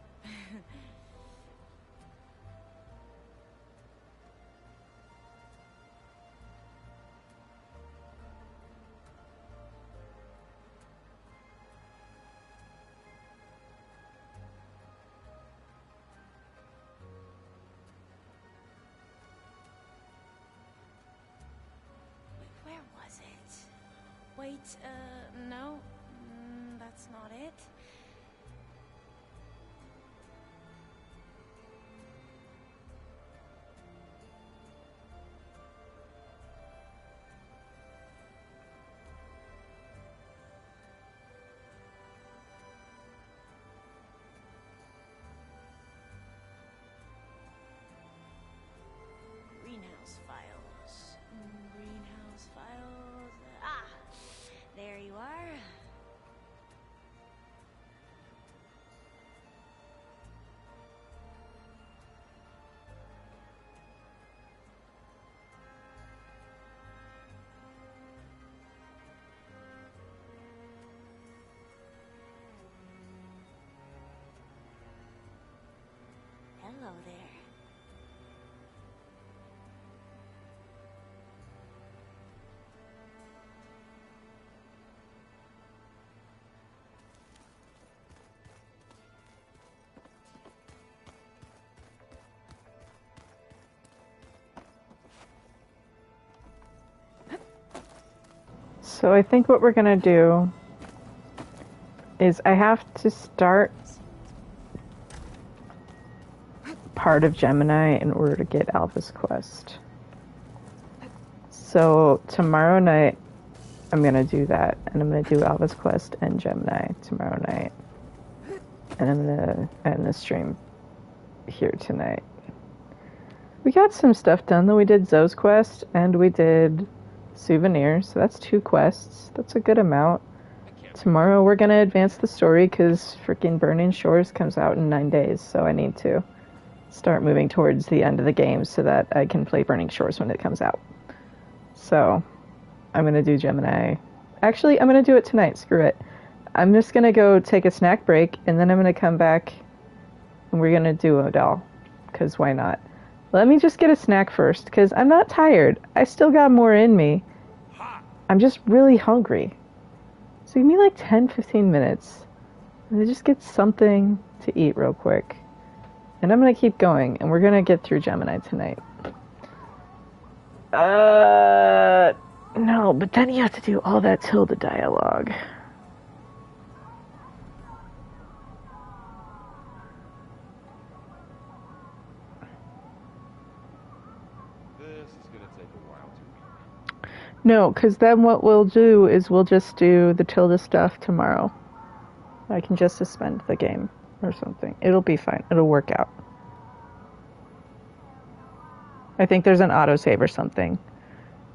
Where was it? Wait, no. That's not it. Greenhouse files. Greenhouse files. Ah! There you are. Hello there.
So I think what we're gonna do is I have to start part of Gemini in order to get Alva's quest. So tomorrow night I'm gonna do that, and I'm gonna do Alva's quest and Gemini tomorrow night. And I'm gonna end the stream here tonight. We got some stuff done though. We did Zoe's quest and we did Souvenirs, so that's 2 quests. That's a good amount. Tomorrow we're gonna advance the story because freaking Burning Shores comes out in 9 days, so I need to start moving towards the end of the game so that I can play Burning Shores when it comes out. So I'm gonna do Gemini. Actually, I'm gonna do it tonight. Screw it. I'm just gonna go take a snack break and then I'm gonna come back and we're gonna do Odell. Because why not? Let me just get a snack first because I'm not tired. I still got more in me. I'm just really hungry. So give me like 10-15 minutes. And I just get something to eat real quick. And I'm gonna keep going and we're gonna get through Gemini tonight. No, but then you have to do all that Tilda dialogue.
This is gonna take a while to read.
No, because then what we'll do is we'll just do the Tilda stuff tomorrow. I can just suspend the game or something. It'll be fine. It'll work out. I think there's an autosave or something.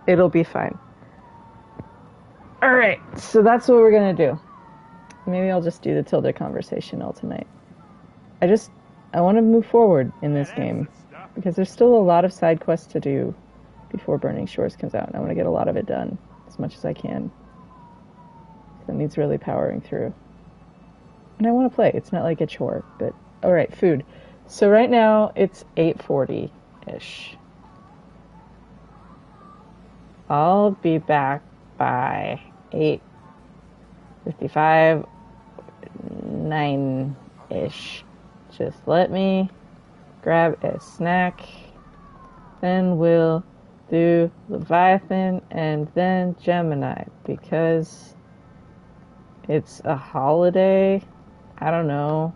It'll be fine. Alright, so that's what we're gonna do. Maybe I'll just do the Tilda conversation all tonight. I want to move forward in this game. Because there's still a lot of side quests to do before Burning Shores comes out. And I want to get a lot of it done as much as I can. It needs really powering through. And I want to play. It's not like a chore, but... Alright, food. So right now, it's 8:40-ish. I'll be back by 8:55, 9-ish. Just let me grab a snack. Then we'll do Leviathan and then Gemini because it's a holiday. I don't know.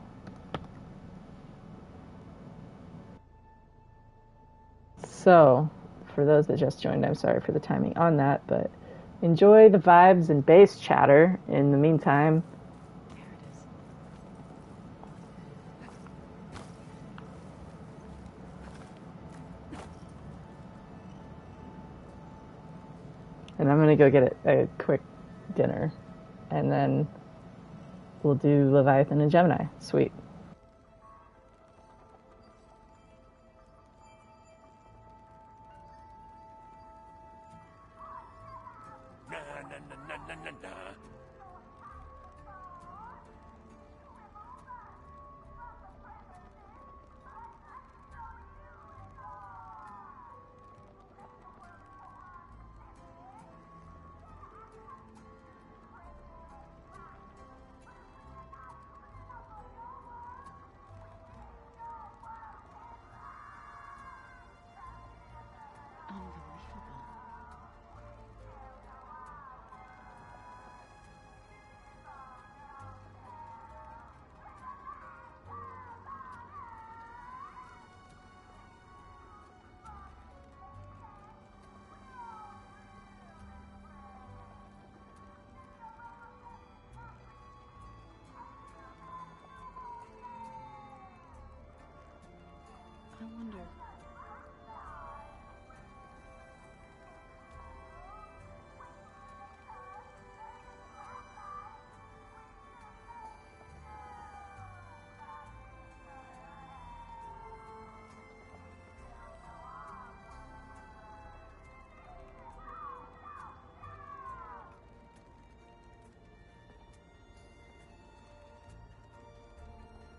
So, for those that just joined, I'm sorry for the timing on that, but enjoy the vibes and bass chatter in the meantime. And I'm gonna go get a quick dinner, and then we'll do Leviathan and Gemini. Sweet.
I wonder.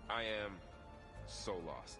I am so lost.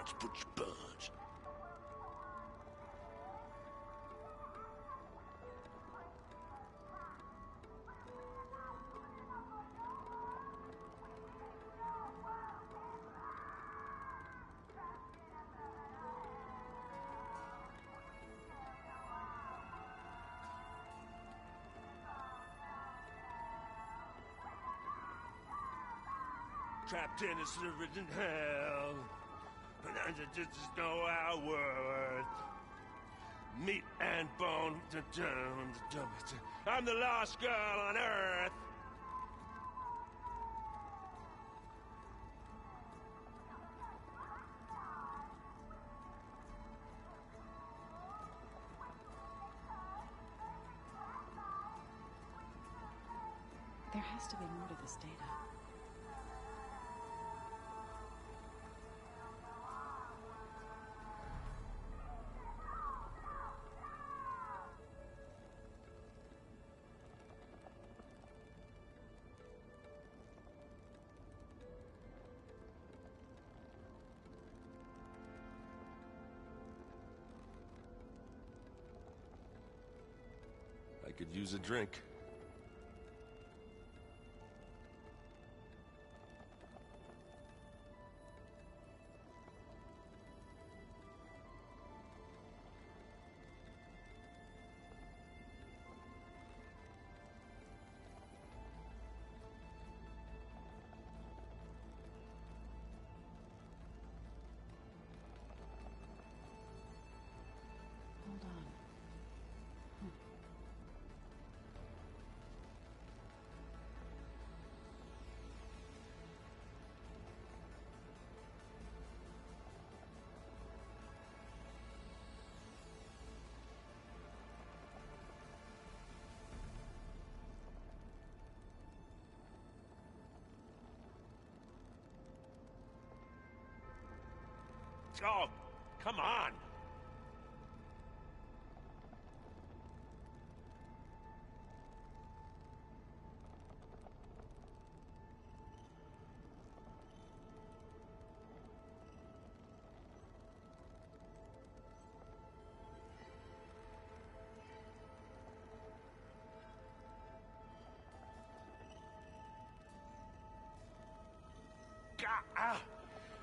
Sponge. Trapped in a serpent hell, but I just know our worth. Meat and bone, I'm the lost girl on earth.
There has to be more to this data.
I could use a drink.
Hold on.
Oh, come on!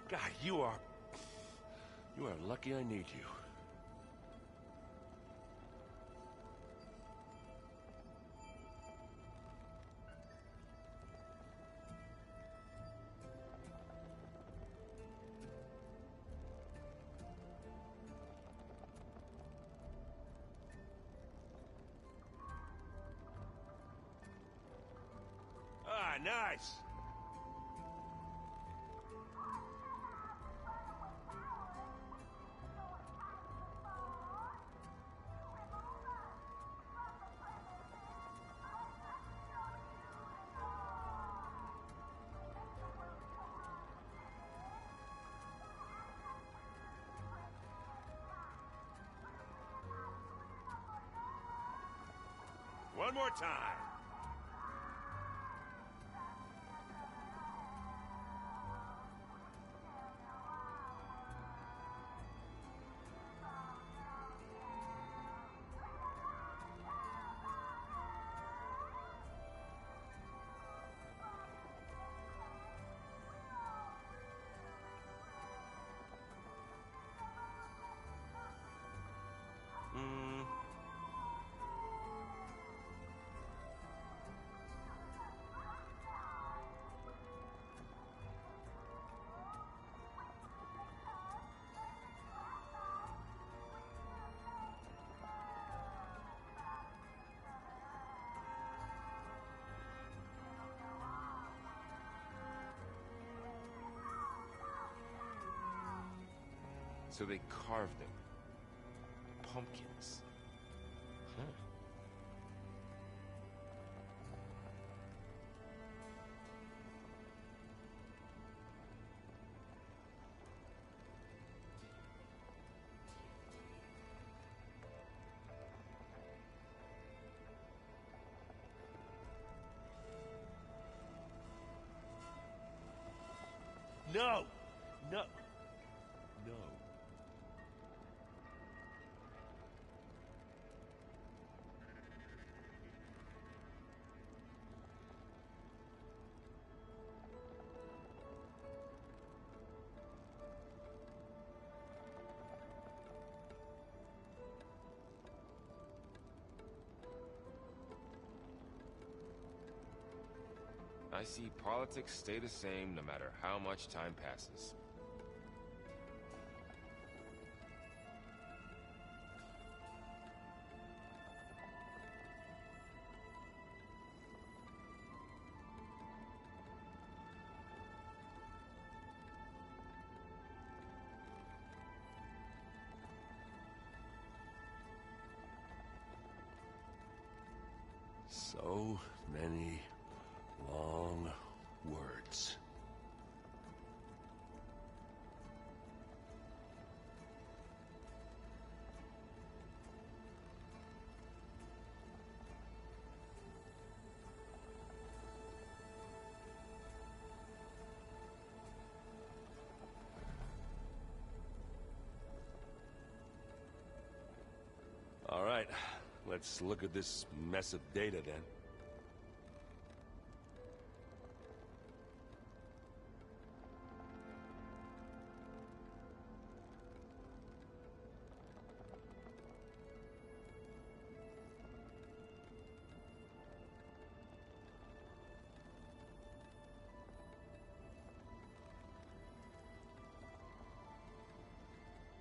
God, you are lucky I need you. Ah, nice. One more time. So they carved them. Pumpkins. Huh. No! No! No.
I see politics stay the same no matter how much time passes.
So many long words. All right, let's look at this mess of data then.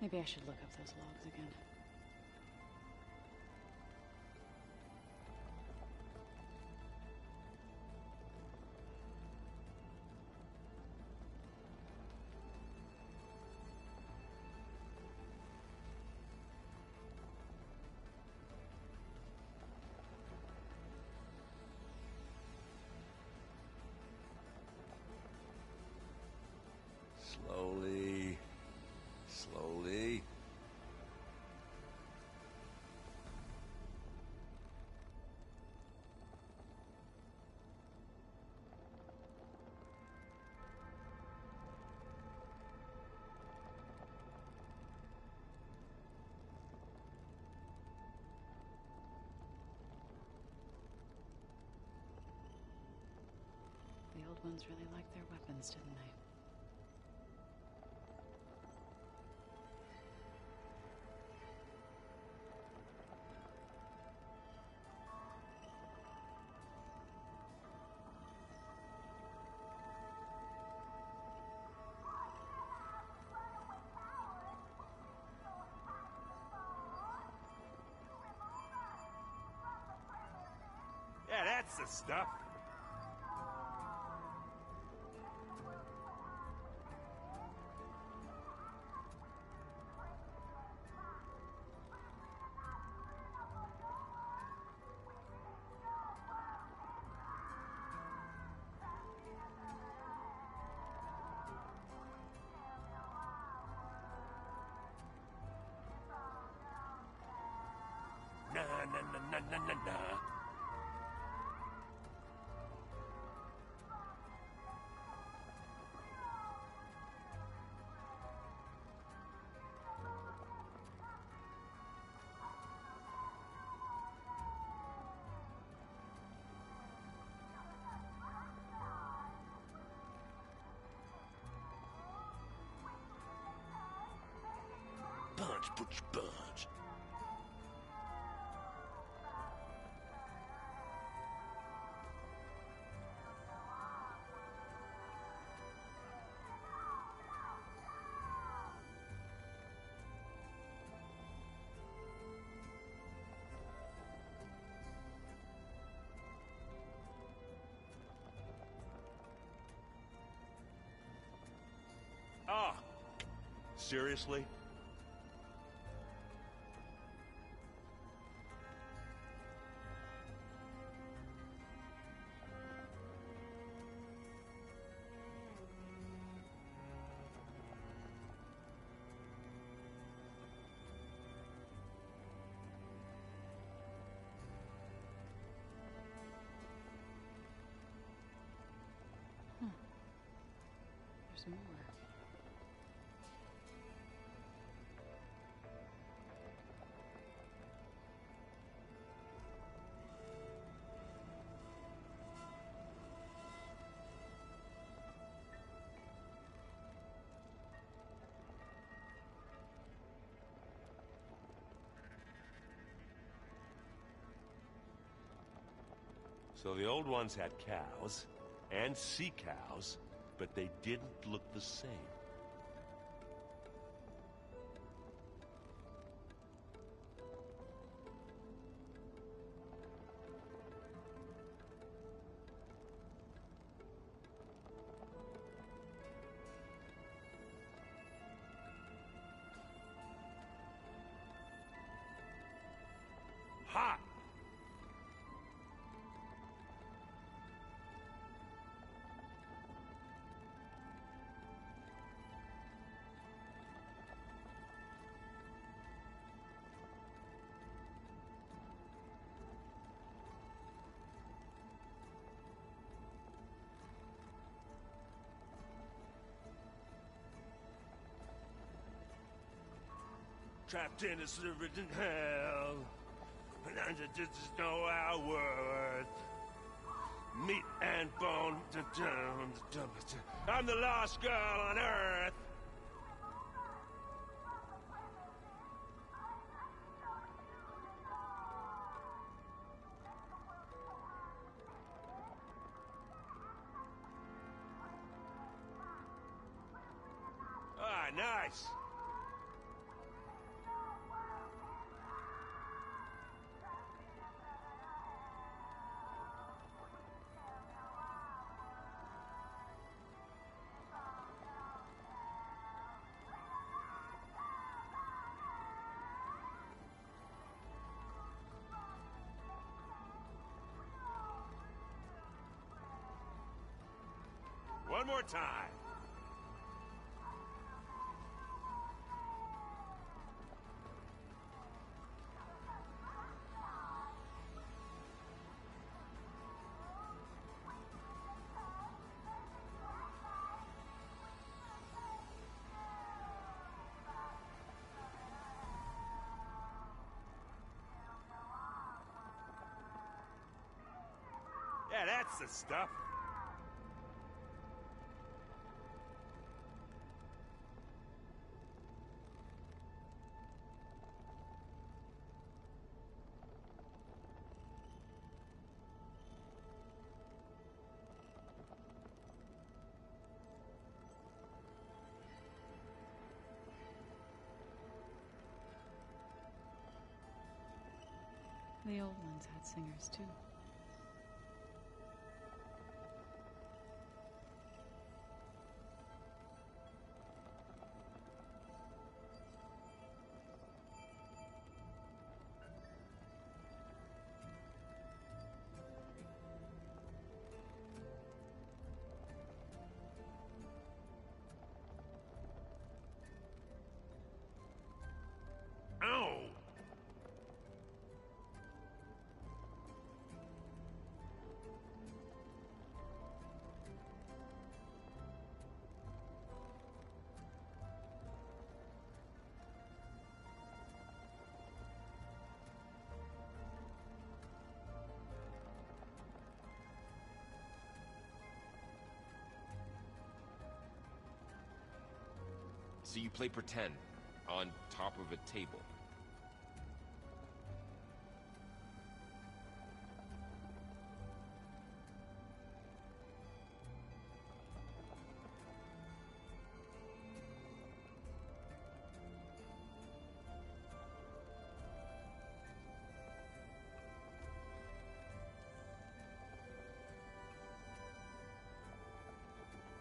Maybe I should look up those logs again.
Slowly. Slowly.
The old ones really liked their weapons, didn't they?
Yeah, that's the stuff. Na na na na na na na. Punch, punch, punch. Ah! Seriously?
There's more.
So the old ones had cows, and sea cows, but they didn't look the same. Hot! Trapped in a certain hell, and under just no our worth. Meat and bone, I'm the lost girl on earth. Ah, nice. One more time. Yeah, that's the stuff.
The old ones had singers too.
Ow!
So you play pretend on top of a table.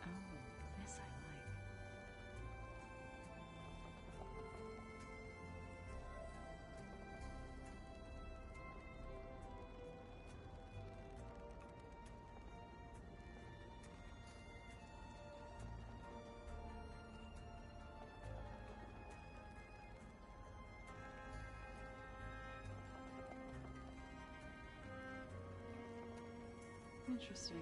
Oh, this I like. Interesting.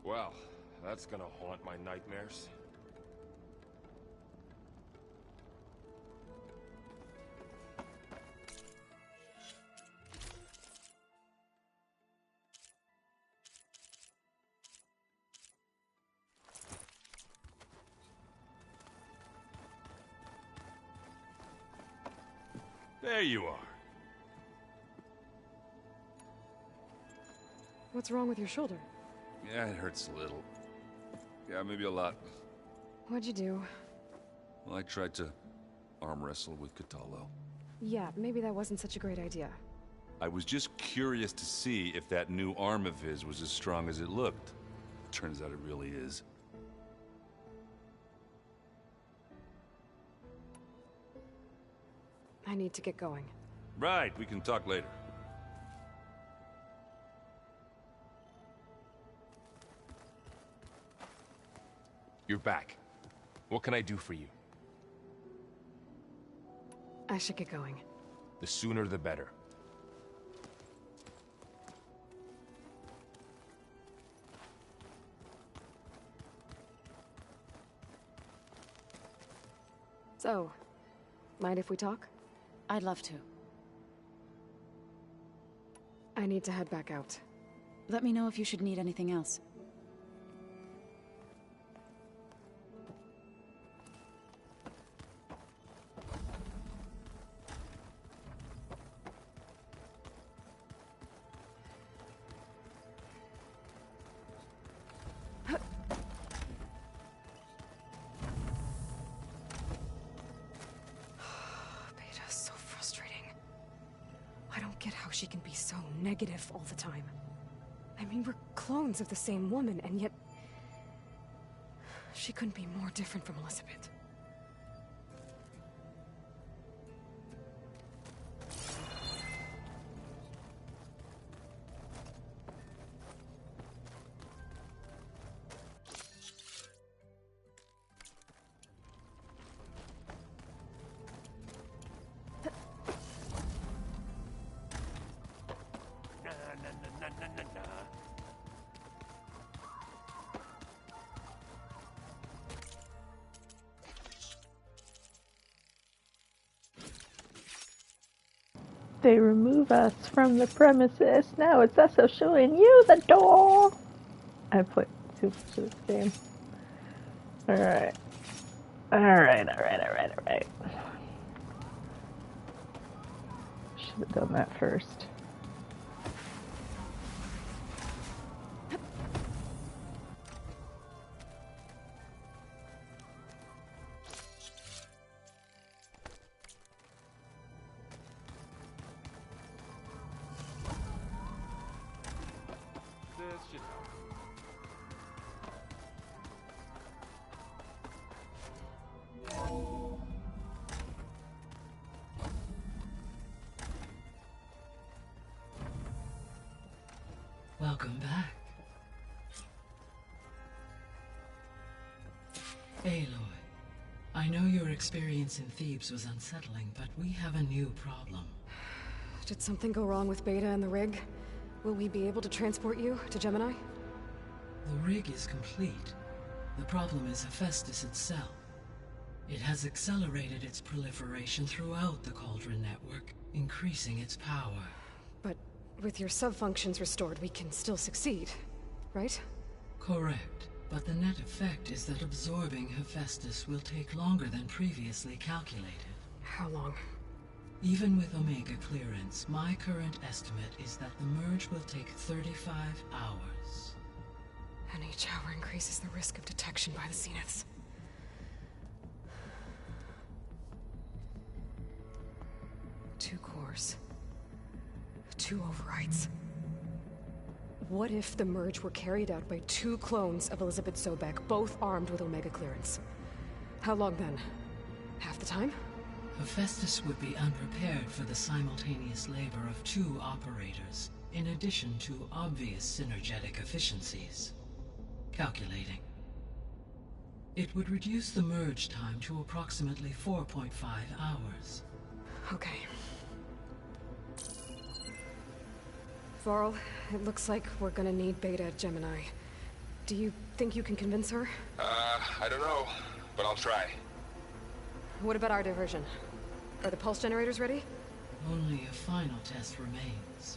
Well, that's gonna haunt my nightmares. There you are.
What's wrong with your shoulder?
Yeah, it hurts a little. Yeah, maybe a lot.
What'd you do?
Well, I tried to arm wrestle with Cataldo.
Yeah, maybe that wasn't such a great idea.
I was just curious to see if that new arm of his was as strong as it looked. Turns out it really is.
I need to get going.
Right, we can talk later.
You're back. What can I do for you?
I should get going.
The sooner the better.
So, mind if we talk?
I'd love to.
I need to head back out.
Let me know if you should need anything else.
Beta's so frustrating. I don't get how she can be so negative all the time. I mean, we're clones of the same woman, and yet... she couldn't be more different from Elizabeth.
They remove us from the premises. Now it's us showing you the door. I put too much of this game. Alright. Alright. Should have done that first.
This should help.
Welcome back. Aloy, I know your experience in Thebes was unsettling, but we have a new problem.
Did something go wrong with Beta and the rig? Will we be able to transport you to Gemini?
The rig is complete. The problem is Hephaestus itself. It has accelerated its proliferation throughout the Cauldron network, increasing its power.
But with your sub-functions restored, we can still succeed, right?
Correct. But the net effect is that absorbing Hephaestus will take longer than previously calculated.
How long?
Even with Omega clearance, my current estimate is that the merge will take 35 hours.
And each hour increases the risk of detection by the Zeniths. Two cores. Two overrides. What if the merge were carried out by two clones of Elizabeth Sobek, both armed with Omega clearance? How long then? Half the time?
Hephaestus would be unprepared for the simultaneous labor of two operators, in addition to obvious synergetic efficiencies. Calculating. It would reduce the merge time to approximately 4.5 hours.
Okay. Varl, it looks like we're gonna need Beta at Gemini. Do you think you can convince her?
I don't know, but I'll try.
What about our diversion? Are the pulse generators ready?
Only a final test remains.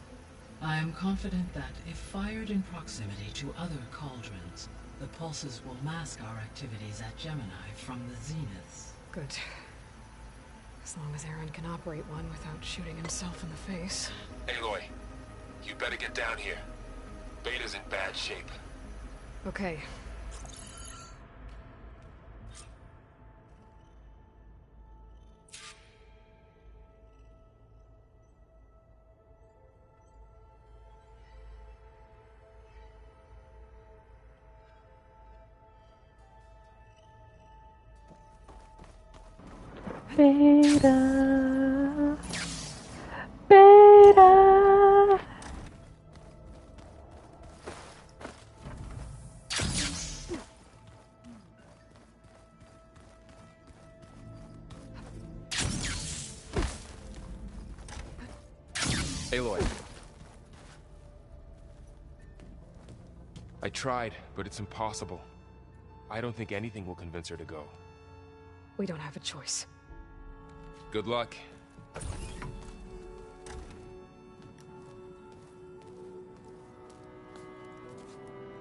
I am confident that if fired in proximity to other cauldrons, the pulses will mask our activities at Gemini from the zeniths.
Good. As long as Aaron can operate one without shooting himself in the face.
Aloy, you better get down here. Beta's in bad shape.
Okay.
Beta. Beta.
Aloy. I tried, but it's impossible. I don't think anything will convince her to go.
We don't have a choice.
Good luck.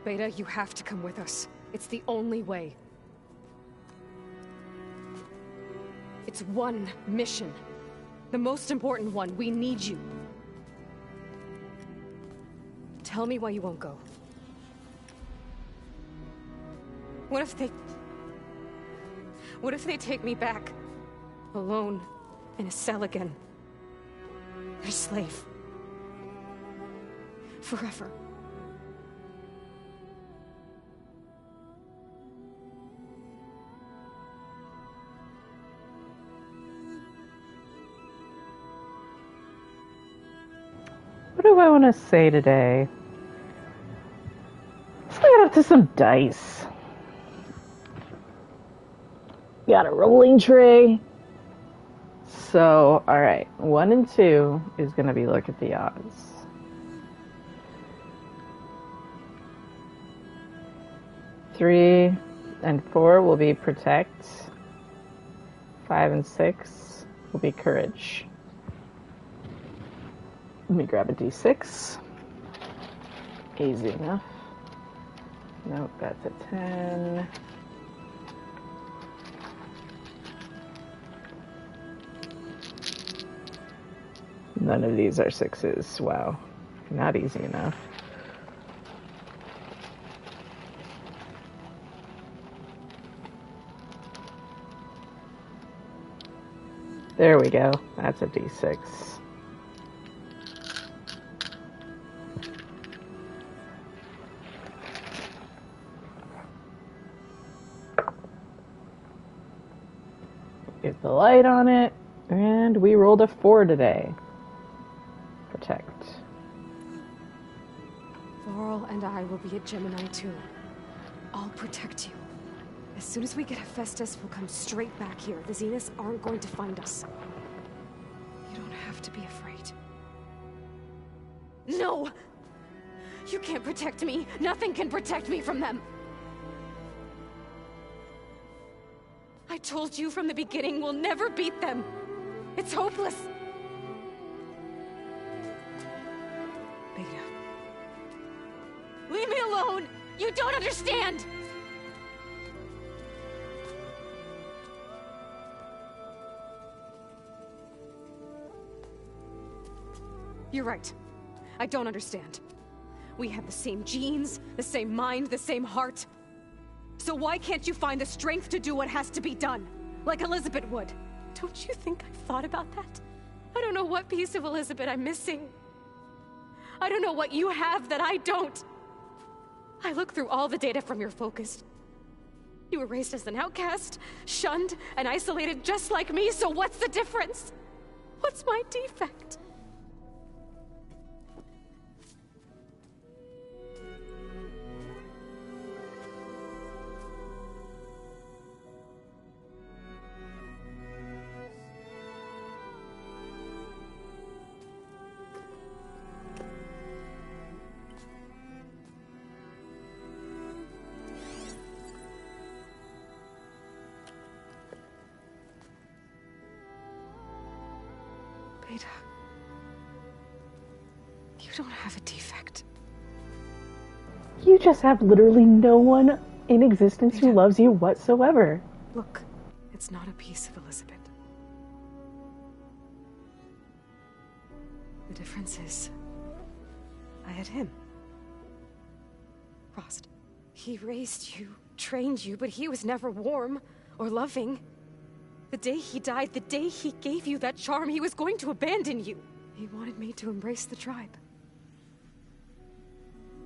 Beta, you have to come with us. It's the only way. It's one mission. The most important one. We need you. Tell me why you won't go. What if they take me back? Alone, in a cell again. A slave. Forever.
What do I want to say today? Let's get up to some dice. Got a rolling tray. So, alright. 1 and 2 is going to be look at the odds. 3 and 4 will be protect. 5 and 6 will be courage. Let me grab a d6. Easy enough. Nope, that's a 10. None of these are 6s. Wow. Not easy enough. There we go. That's a d6. Get the light on it, and we rolled a 4 today. Protect.
Laurel and I will be at Gemini too. I'll protect you. As soon as we get Hephaestus, we'll come straight back here. The Zeniths aren't going to find us. You don't have to be afraid. No! You can't protect me. Nothing can protect me from them. I told you from the beginning, we'll never beat them. It's hopeless. Beta. Leave me alone! You don't understand! You're right. I don't understand. We have the same genes, the same mind, the same heart. So why can't you find the strength to do what has to be done? Like Elizabeth would. Don't you think I've thought about that? I don't know what piece of Elizabeth I'm missing. I don't know what you have that I don't. I look through all the data from your focus. You were raised as an outcast, shunned, and isolated just like me, so what's the difference? What's my defect? don't have a defect.
You just have literally no one in existence who loves you whatsoever.
Look, it's not a piece of Elizabeth. The difference is, I had him. Rost. He raised you, trained you, but he was never warm or loving. The day he died, the day he gave you that charm, he was going to abandon you. He wanted me to embrace the tribe.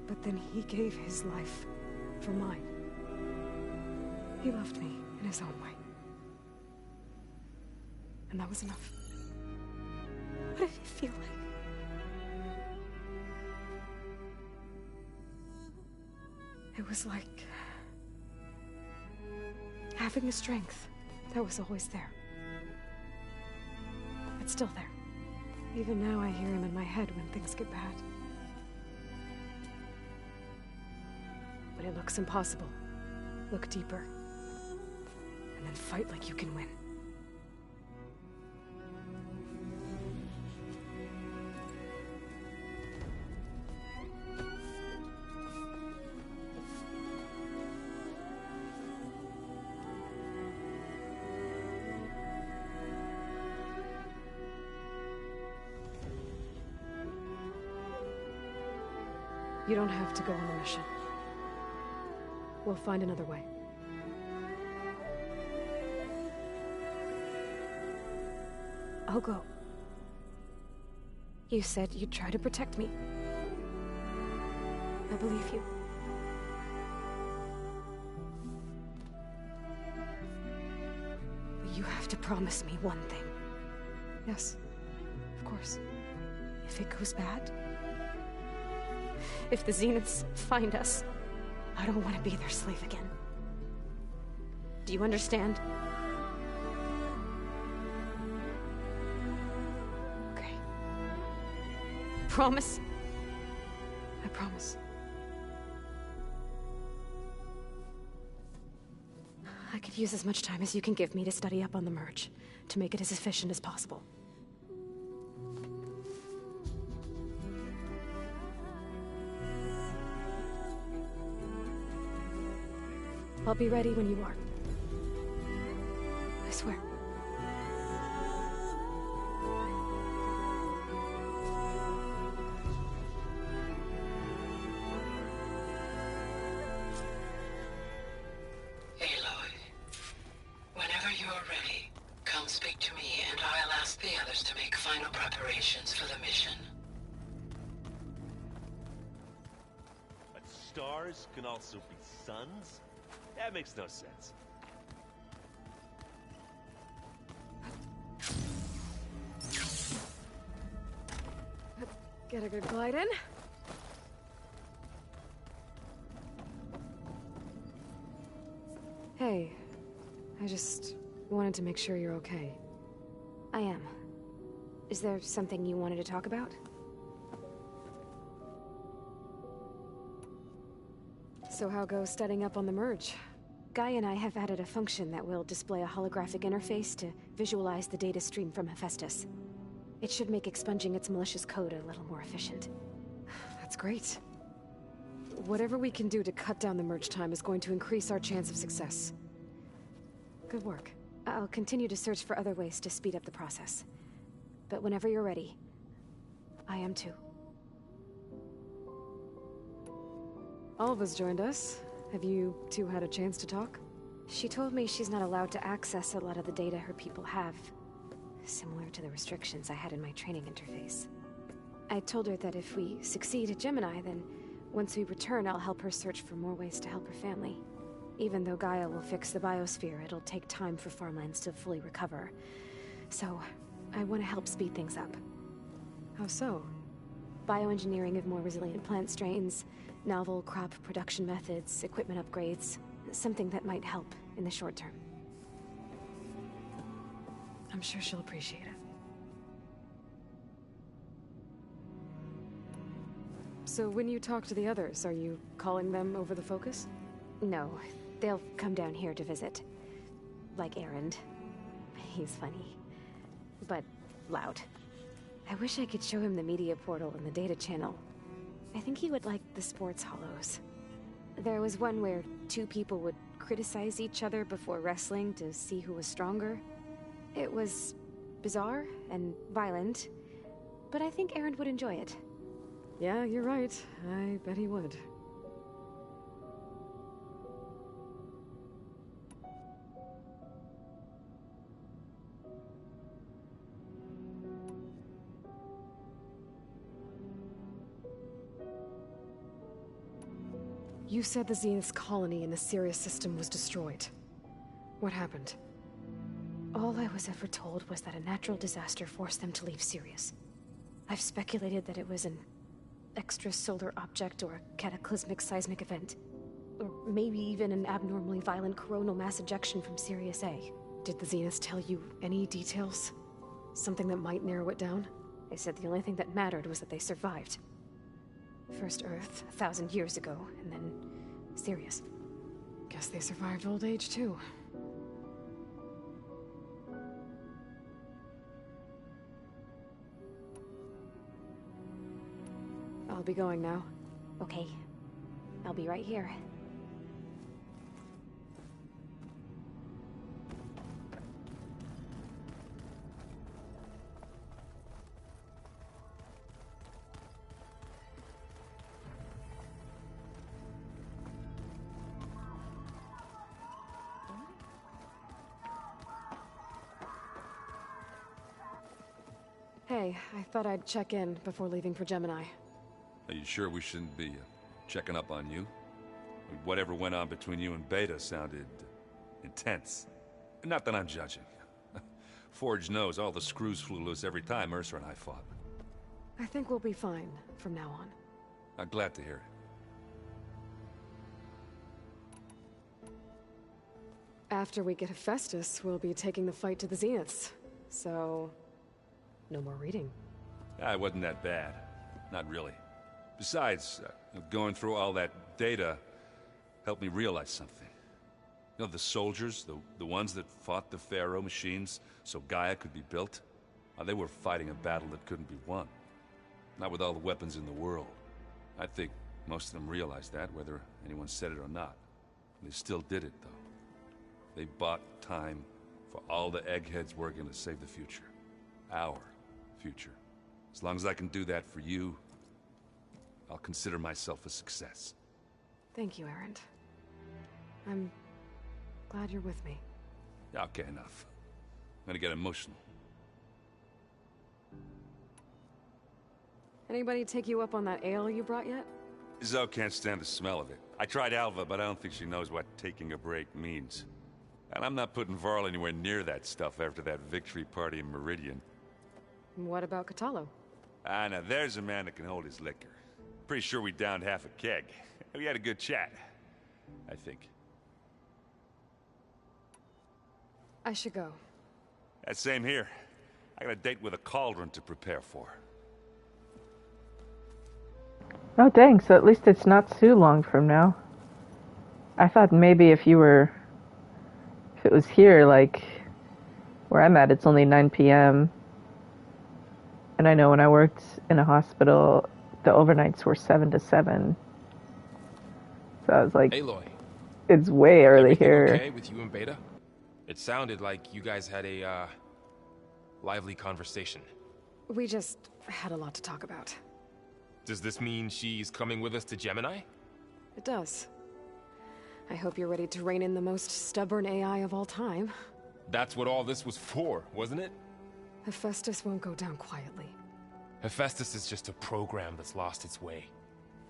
But then he gave his life for mine. He loved me in his own way. And that was enough. What did it feel like? It was like having a strength that was always there. It's still there. Even now I hear him in my head when things get bad. When it looks impossible, look deeper. And then fight like you can win. You don't have to go on the mission. We'll find another way. I'll go. You said you'd try to protect me. I believe you. But you have to promise me one thing. Yes, of course. If it goes bad, if the Zeniths find us, I don't want to be their slave again. Do you understand? Okay. Promise? I promise. I could use as much time as you can give me to study up on the merge, to make it as efficient as possible. I'll be ready when you are. I swear.
Aloy, whenever you are ready, come speak to me and I'll ask the others to make final preparations for the mission.
But stars can also be suns? That makes no sense.
Get a good glide in. Hey, I just wanted to make sure you're okay.
I am. Is there something you wanted to talk about?
So how goes studying up on the merge?
Guy and I have added a function that will display a holographic interface to visualize the data stream from Hephaestus. It should make expunging its malicious code a little more efficient.
That's great. Whatever we can do to cut down the merge time is going to increase our chance of success. Good work.
I'll continue to search for other ways to speed up the process. But whenever you're ready, I am too.
Alva's joined us. Have you two had a chance to talk?
She told me she's not allowed to access a lot of the data her people have. Similar to the restrictions I had in my training interface. I told her that if we succeed at Gemini, then once we return, I'll help her search for more ways to help her family. Even though Gaia will fix the biosphere, it'll take time for farmlands to fully recover. So, I want to help speed things up.
How so?
Bioengineering of more resilient plant strains, novel crop production methods, equipment upgrades. Something that might help in the short term.
I'm sure she'll appreciate it. So when you talk to the others, are you calling them over the focus?
No, they'll come down here to visit. Like Erend. He's funny. But loud. I wish I could show him the media portal and the data channel. I think he would like the sports hollows. There was one where two people would criticize each other before wrestling to see who was stronger. It was bizarre and violent, but I think Aaron would enjoy it.
Yeah, you're right. I bet he would. You said the Zenith's colony in the Sirius system was destroyed. What happened?
All I was ever told was that a natural disaster forced them to leave Sirius. I've speculated that it was an extrasolar object or a cataclysmic seismic event. Or maybe even an abnormally violent coronal mass ejection from Sirius A.
Did the Zeniths tell you any details? Something that might narrow it down?
They said the only thing that mattered was that they survived. First Earth, 1,000 years ago, and then Sirius.
Guess they survived old age, too. I'll be going now.
Okay. I'll be right here.
Hey, I thought I'd check in before leaving for Gemini.
Are you sure we shouldn't be checking up on you? Whatever went on between you and Beta sounded intense. Not that I'm judging. Forge knows all the screws flew loose every time Mercer and I fought.
I think we'll be fine from now on.
I'm glad to hear it.
After we get Hephaestus, we'll be taking the fight to the Zeniths. So, no more reading.
It wasn't that bad. Not really. Besides, going through all that data helped me realize something. You know, the soldiers, the ones that fought the Pharaoh machines so Gaia could be built, they were fighting a battle that couldn't be won. Not with all the weapons in the world. I think most of them realized that, whether anyone said it or not. They still did it, though. They bought time for all the eggheads working to save the future. Our future. As long as I can do that for you, I'll consider myself a success.
Thank you, Aaron. I'm glad you're with me.
Okay, enough. I'm gonna get emotional.
Anybody take you up on that ale you brought yet?
Zoe can't stand the smell of it. I tried Alva, but I don't think she knows what taking a break means. And I'm not putting Varl anywhere near that stuff after that victory party in Meridian.
What about Catalo?
Now there's a man that can hold his liquor. Pretty sure we downed half a keg. We had a good chat, I think.
I should go.
Same here. I got a date with a cauldron to prepare for.
Oh dang, so at least it's not too long from now. I thought maybe if it was here, like, where I'm at, it's only 9 p.m. And I know when I worked in a hospital, the overnights were 7 to 7. So I was like,
Aloy,
it's way early
everything
here.
Okay with you and Beta? It sounded like you guys had a, lively conversation.
We just had a lot to talk about.
Does this mean she's coming with us to Gemini?
It does. I hope you're ready to rein in the most stubborn AI of all time.
That's what all this was for, wasn't it?
Hephaestus won't go down quietly.
Hephaestus is just a program that's lost its way.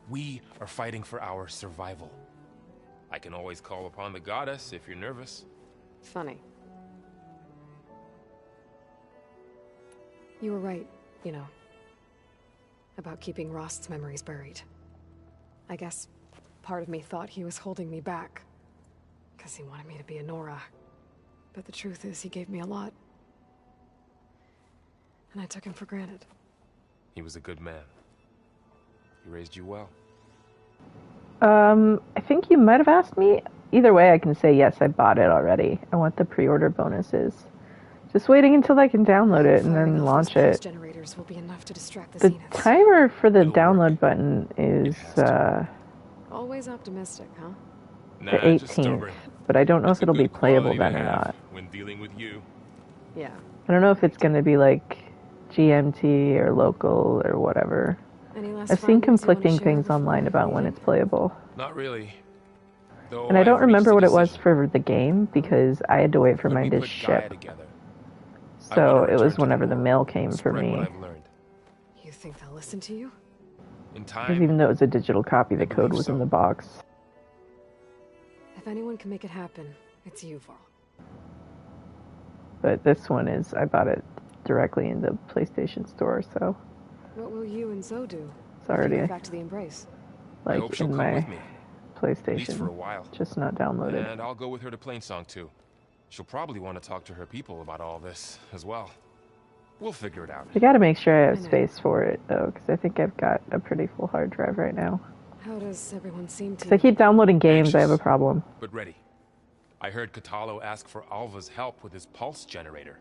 We are fighting for our survival. I can always call upon the goddess if you're nervous.
Funny. You were right, you know. About keeping Rost's memories buried. I guess part of me thought he was holding me back. Because he wanted me to be a Nora. But the truth is, he gave me a lot. And I took him for granted.
He was a good man. He raised you well.
I think you might have asked me. Either way, I can say yes, I bought it already. I want the pre-order bonuses. Just waiting until I can download it and then launch it.
Generators will be enough to distract the
The
Zeniths.
timer for the download button is
Always optimistic, huh?
the 18th, but I don't know if it'll be playable then or not.
When dealing with you.
Yeah.
I don't know if it's going to be like GMT or local or whatever. I've seen conflicting things online about when it's playable.
Not really. Though
And I don't
I've reached
remember
a
what it was
decision.
for the game because I had to wait for
When
mine
we
to
put
ship.
Gaia together, I
So
wanna
it was
return to
whenever the
world,
mail came for
spread
me.
what I've learned.
You think they'll listen to you?
In
Because
time,
even though it was a digital copy, the
I
code
believe
was
so.
in the box.
If anyone can make it happen, it's you, Varl.
But this one is, I bought it directly in the PlayStation Store, so
What will you and Zoe do?
it's already
Back to the Embrace.
I hope
like
she'll
in
come
my
with me. At least for a
PlayStation,
while.
just not downloaded.
And I'll go with her to Plainsong too. She'll probably want to talk to her people about all this as well. We'll figure it out.
I gotta make sure I have space for it though, because I think I've got a pretty full hard drive right now.
How does everyone seem to
Because I keep downloading games, I have a
Anxious,
problem.
But ready. I heard Katalo ask for Alva's help with his pulse generator.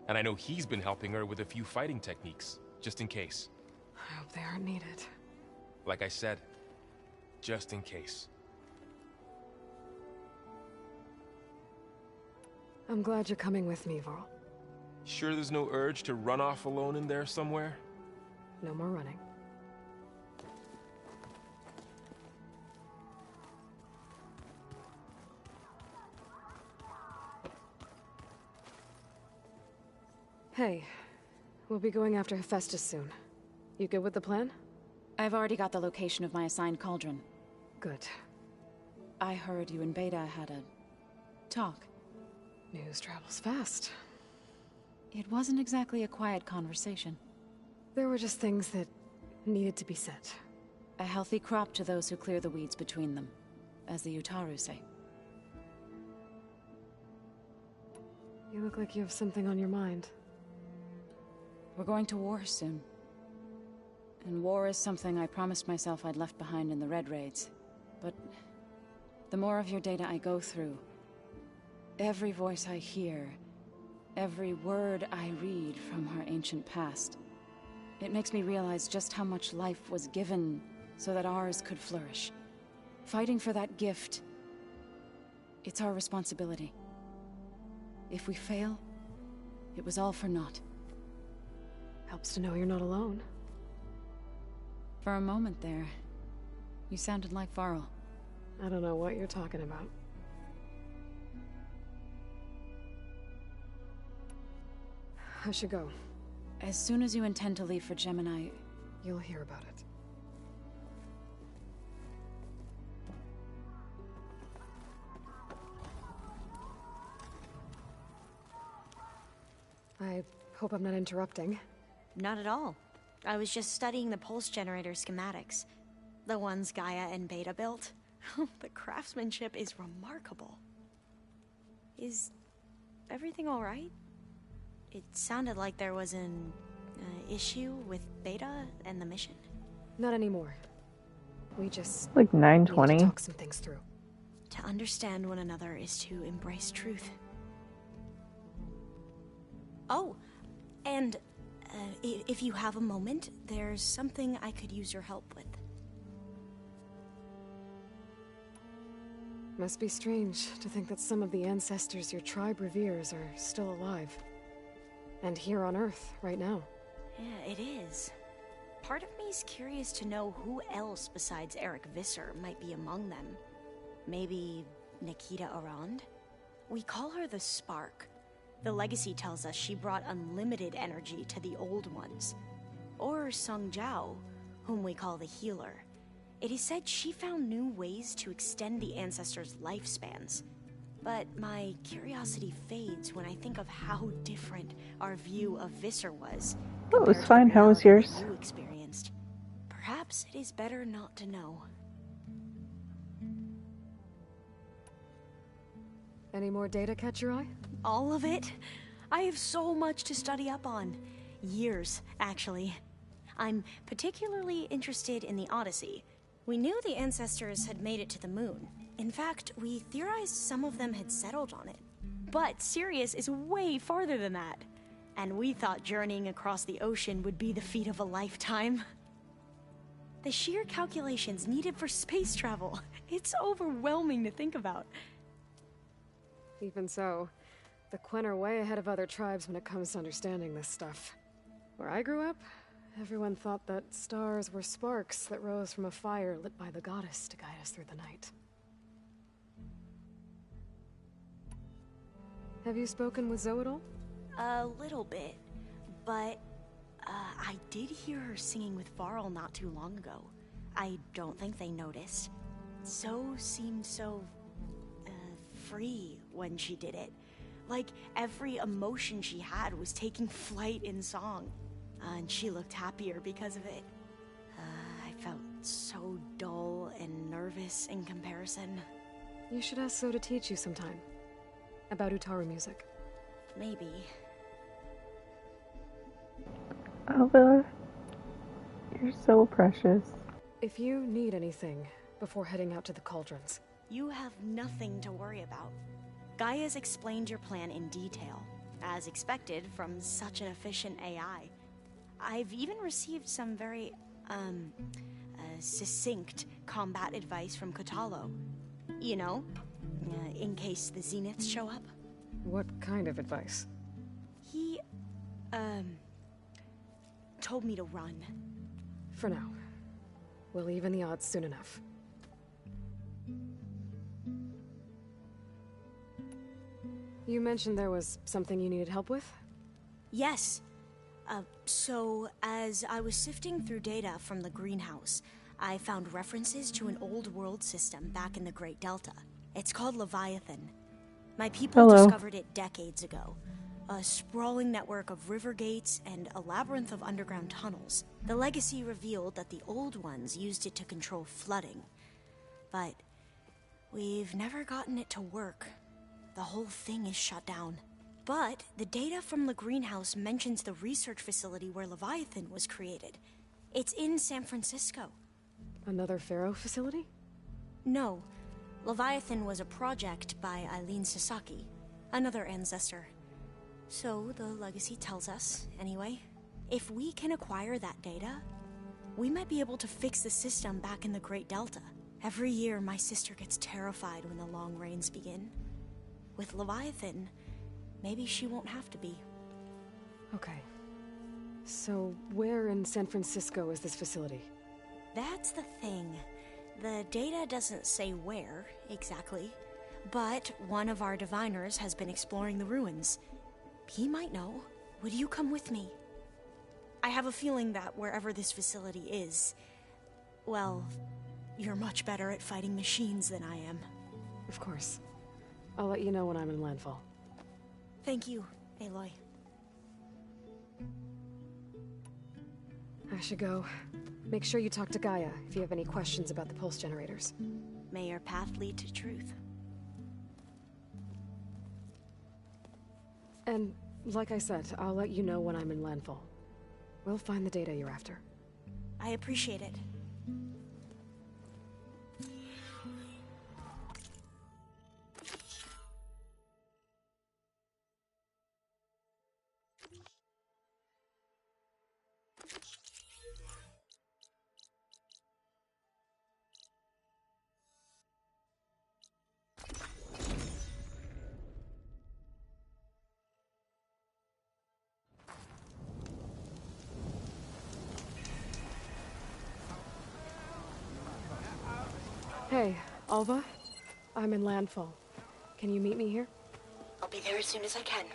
And I know he's been helping her with a few fighting techniques, just in case.
I hope they aren't needed.
Like I said, just in case.
I'm glad you're coming with me, Varl.
Sure there's no urge to run off alone in there somewhere?
No more running. Hey, we'll be going after Hephaestus soon. You good with the plan?
I've already got the location of my assigned cauldron.
Good.
I heard you and Beta had a talk.
News travels fast.
It wasn't exactly a quiet conversation.
There were just things that needed to be said.
A healthy crop to those who clear the weeds between them, as the Utaru say.
You look like you have something on your mind.
We're going to war soon. And war is something I promised myself I'd left behind in the Red Raids. But the more of your data I go through, every voice I hear, every word I read from our ancient past, it makes me realize just how much life was given so that ours could flourish. Fighting for that gift, it's our responsibility. If we fail, it was all for naught.
Helps to know you're not alone.
For a moment there, you sounded like Varl.
I don't know what you're talking about. I should go.
As soon as you intend to leave for Gemini,
you'll hear about it. I hope I'm not interrupting.
Not at all. I was just studying the pulse generator schematics. The ones Gaia and Beta built. The craftsmanship is remarkable. Is everything alright? It sounded like there was an issue with Beta and the mission.
Not anymore. We just
Like
need to
9:20.
talk some things through.
To understand one another is to embrace truth. Oh, and if you have a moment, there's something I could use your help with.
Must be strange to think that some of the ancestors your tribe reveres are still alive. And here on Earth, right now.
Yeah, it is. Part of me's curious to know who else besides Eric Visser might be among them. Maybe Nikita Arand? We call her the Spark. The legacy tells us she brought unlimited energy to the old ones. Or Sung Jiao, whom we call the Healer. It is said she found new ways to extend the ancestors' lifespans. But my curiosity fades when I think of how different our view of Visser was.
Oh, it was
compared to
fine.
the
How was
reality
yours?
that you experienced. Perhaps it is better not to know.
Any more data catch your eye?
All of it? I have so much to study up on. Years, actually. I'm particularly interested in the Odyssey. We knew the ancestors had made it to the moon. In fact, we theorized some of them had settled on it. But Sirius is way farther than that. And we thought journeying across the ocean would be the feat of a lifetime. The sheer calculations needed for space travel, it's overwhelming to think about.
Even so, the Quen are way ahead of other tribes when it comes to understanding this stuff. Where I grew up, everyone thought that stars were sparks that rose from a fire lit by the goddess to guide us through the night. Have you spoken with Zoe at all?
A little bit, but I did hear her singing with Varl not too long ago. I don't think they noticed. Zoe seemed so free when she did it. Like every emotion she had was taking flight in song. And she looked happier because of it. I felt so dull and nervous in comparison.
You should ask Zoe to teach you sometime. About Utaru music.
Maybe.
Alva, you're so precious.
If you need anything before heading out to the cauldrons,
You have nothing to worry about. Gaia's explained your plan in detail, as expected from such an efficient AI. I've even received some very, succinct combat advice from Kotalo. You know, in case the Zeniths show up.
What kind of advice?
He, told me to run.
For now. We'll even the odds soon enough. You mentioned there was something you needed help with?
Yes. So, as I was sifting through data from the greenhouse, I found references to an old world system back in the Great Delta. It's called Leviathan. My people discovered it decades ago. A sprawling network of river gates and a labyrinth of underground tunnels. The legacy revealed that the old ones used it to control flooding. But we've never gotten it to work. The whole thing is shut down. But the data from the greenhouse mentions the research facility where Leviathan was created. It's in San Francisco.
Another Pharaoh facility?
No. Leviathan was a project by Eileen Sasaki, another ancestor. So the legacy tells us, anyway. If we can acquire that data, we might be able to fix the system back in the Great Delta. Every year, my sister gets terrified when the long rains begin. With Leviathan, maybe she won't have to be.
Okay. So, where in San Francisco is this facility?
That's the thing. The data doesn't say where, exactly. But one of our diviners has been exploring the ruins. He might know. Would you come with me? I have a feeling that wherever this facility is, well, you're much better at fighting machines than I am.
Of course. I'll let you know when I'm in landfall.
Thank you, Aloy.
I should go. Make sure you talk to Gaia if you have any questions about the pulse generators.
May your path lead to truth.
And, like I said, I'll let you know when I'm in landfall. We'll find the data you're after.
I appreciate it.
Hey, Alva. I'm in landfall. Can you meet me here?
I'll be there as soon as I can.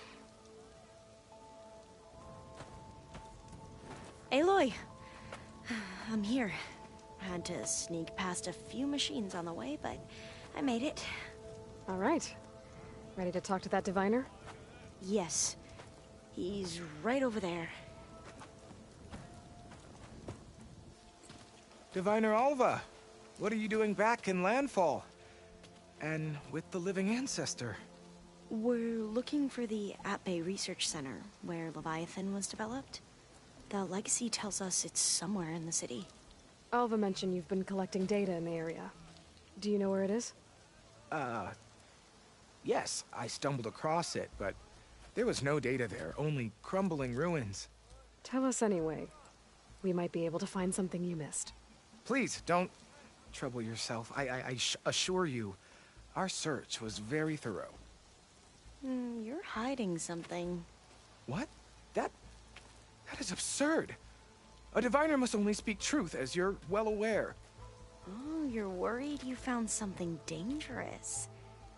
Aloy! I'm here. Had to sneak past a few machines on the way, but I made it.
All right. Ready to talk to that diviner?
Yes. He's right over there.
Diviner Alva, what are you doing back in landfall? And with the living ancestor?
We're looking for the At-Bay Research Center, where Leviathan was developed. The legacy tells us it's somewhere in the city.
Alva mentioned you've been collecting data in the area. Do you know where it is?
Yes, I stumbled across it, but there was no data there, only crumbling ruins.
Tell us anyway. We might be able to find something you missed.
Please, don't trouble yourself. I assure you, our search was very thorough.
You're hiding something.
What? That is absurd. A diviner must only speak truth, as you're well aware.
Oh, you're worried you found something dangerous.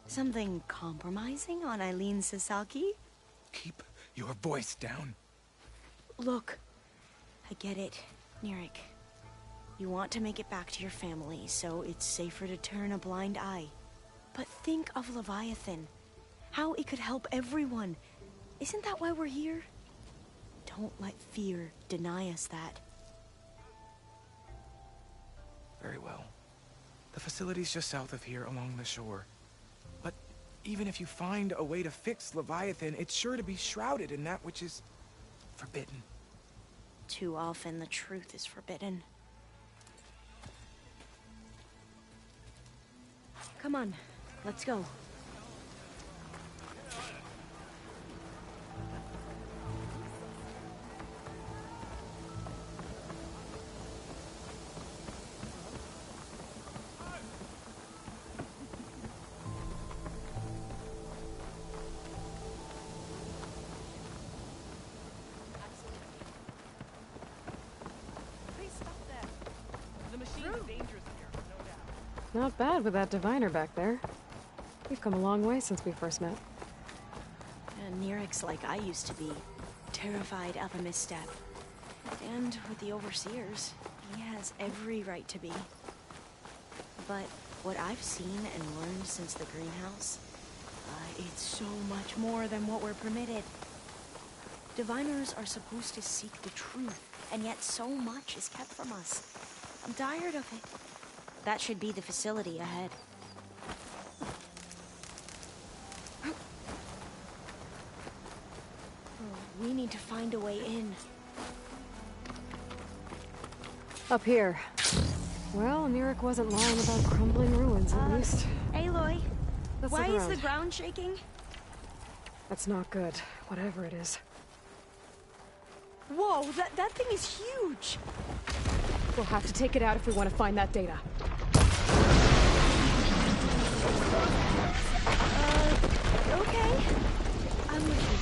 Something compromising on Eileen Sasaki?
Keep your voice down.
Look, I get it, Nirik. You want to make it back to your family, so it's safer to turn a blind eye. But think of Leviathan. How it could help everyone. Isn't that why we're here? Don't let fear deny us that.
Very well. The facility's just south of here, along the shore. But even if you find a way to fix Leviathan, it's sure to be shrouded in that which is forbidden.
Too often the truth is forbidden. Come on, let's go.
Not bad with that diviner back there. We've come a long way since we first met.
And Nirik's like I used to be, terrified of a misstep. And with the overseers, he has every right to be. But what I've seen and learned since the greenhouse, it's so much more than what we're permitted. Diviners are supposed to seek the truth, and yet so much is kept from us. I'm tired of it. That should be the facility ahead. We need to find a way in.
Up here. Well, Nirik wasn't lying about crumbling ruins, at least.
Aloy,
Let's
why
look
is the
around.
ground shaking?
That's not good, whatever it is.
Whoa, that thing is huge!
We'll have to take it out if we want to find that data.
Okay. I'm with you.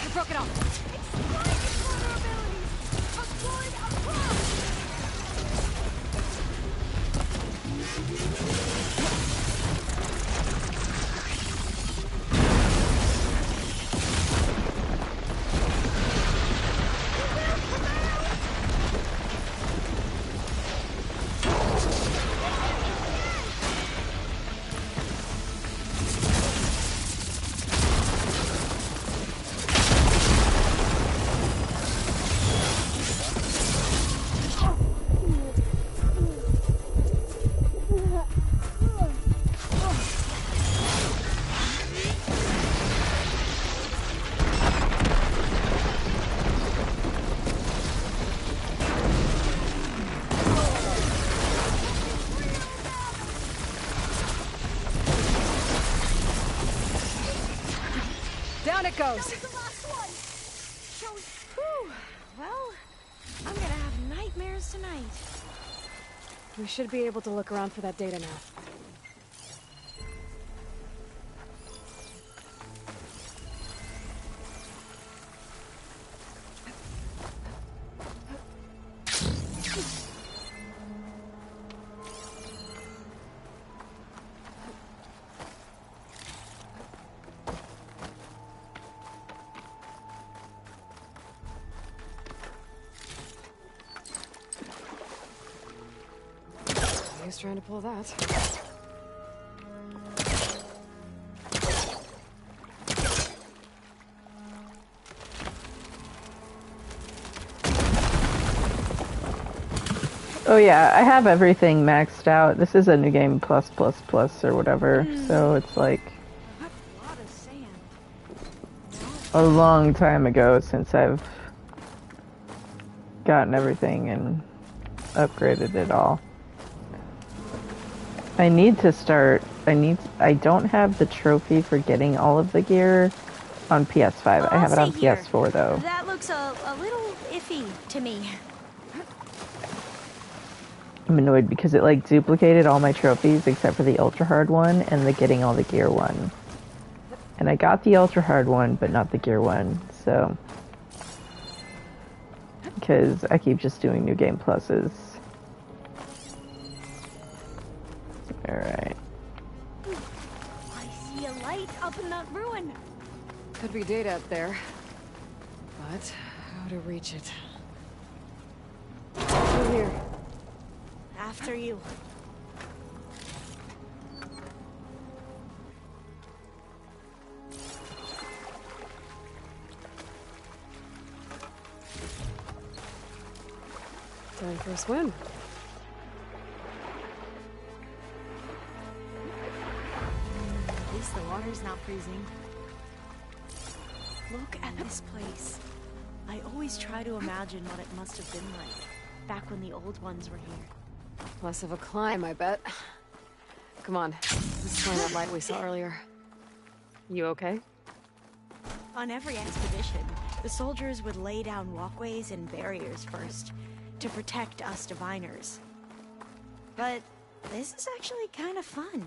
I broke it off.
Exploit its vulnerabilities! Avoid a bomb!
Down it goes.
That was the last one! Whew. Well, I'm gonna have nightmares tonight.
We should be able to look around for that data now. Who's trying to pull that?
Oh yeah, I have everything maxed out. This is a new game plus plus plus or whatever, so it's like a long time ago since I've gotten everything and upgraded it all. I need to start. I don't have the trophy for getting all of the gear on PS5. I have it on PS4 though.
That looks a little iffy to me.
I'm annoyed because it like duplicated all my trophies except for the ultra hard one and the getting all the gear one. And I got the ultra hard one, but not the gear one. So, because I keep just doing new game pluses. All right.
I see a light up in that ruin.
Could be data up there. But how to reach it? Through here.
After you.
Time for a swim.
At least the water's not freezing. Look at this place. I always try to imagine what it must have been like back when the old ones were here.
Less of a climb, I bet. Come on, let's find that light we saw earlier. You okay?
On every expedition, the soldiers would lay down walkways and barriers first to protect us diviners. But this is actually kind of fun.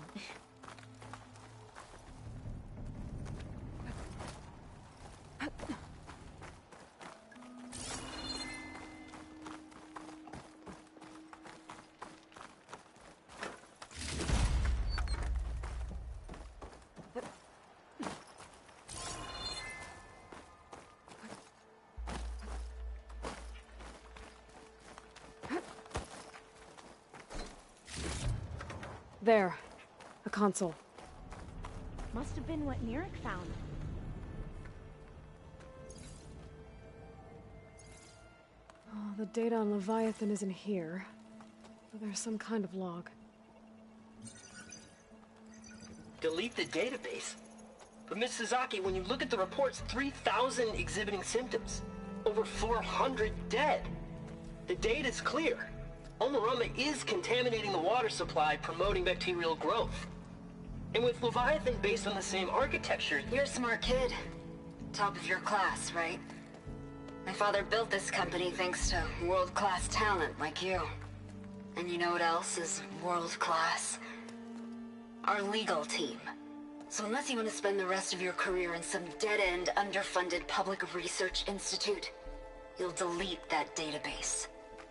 There. A console.
Must have been what Neric found.
Oh, the data on Leviathan isn't here. But there's some kind of log.
Delete the database? But Miss Sasaki, when you look at the reports, 3,000 exhibiting symptoms. Over 400 dead. The data's clear. Omarama is contaminating the water supply, promoting bacterial growth. And with Leviathan based on the same architecture...
You're a smart kid. Top of your class, right? My father built this company thanks to world-class talent like you. And you know what else is world-class? Our legal team. So unless you want to spend the rest of your career in some dead-end, underfunded public research institute, you'll delete that database.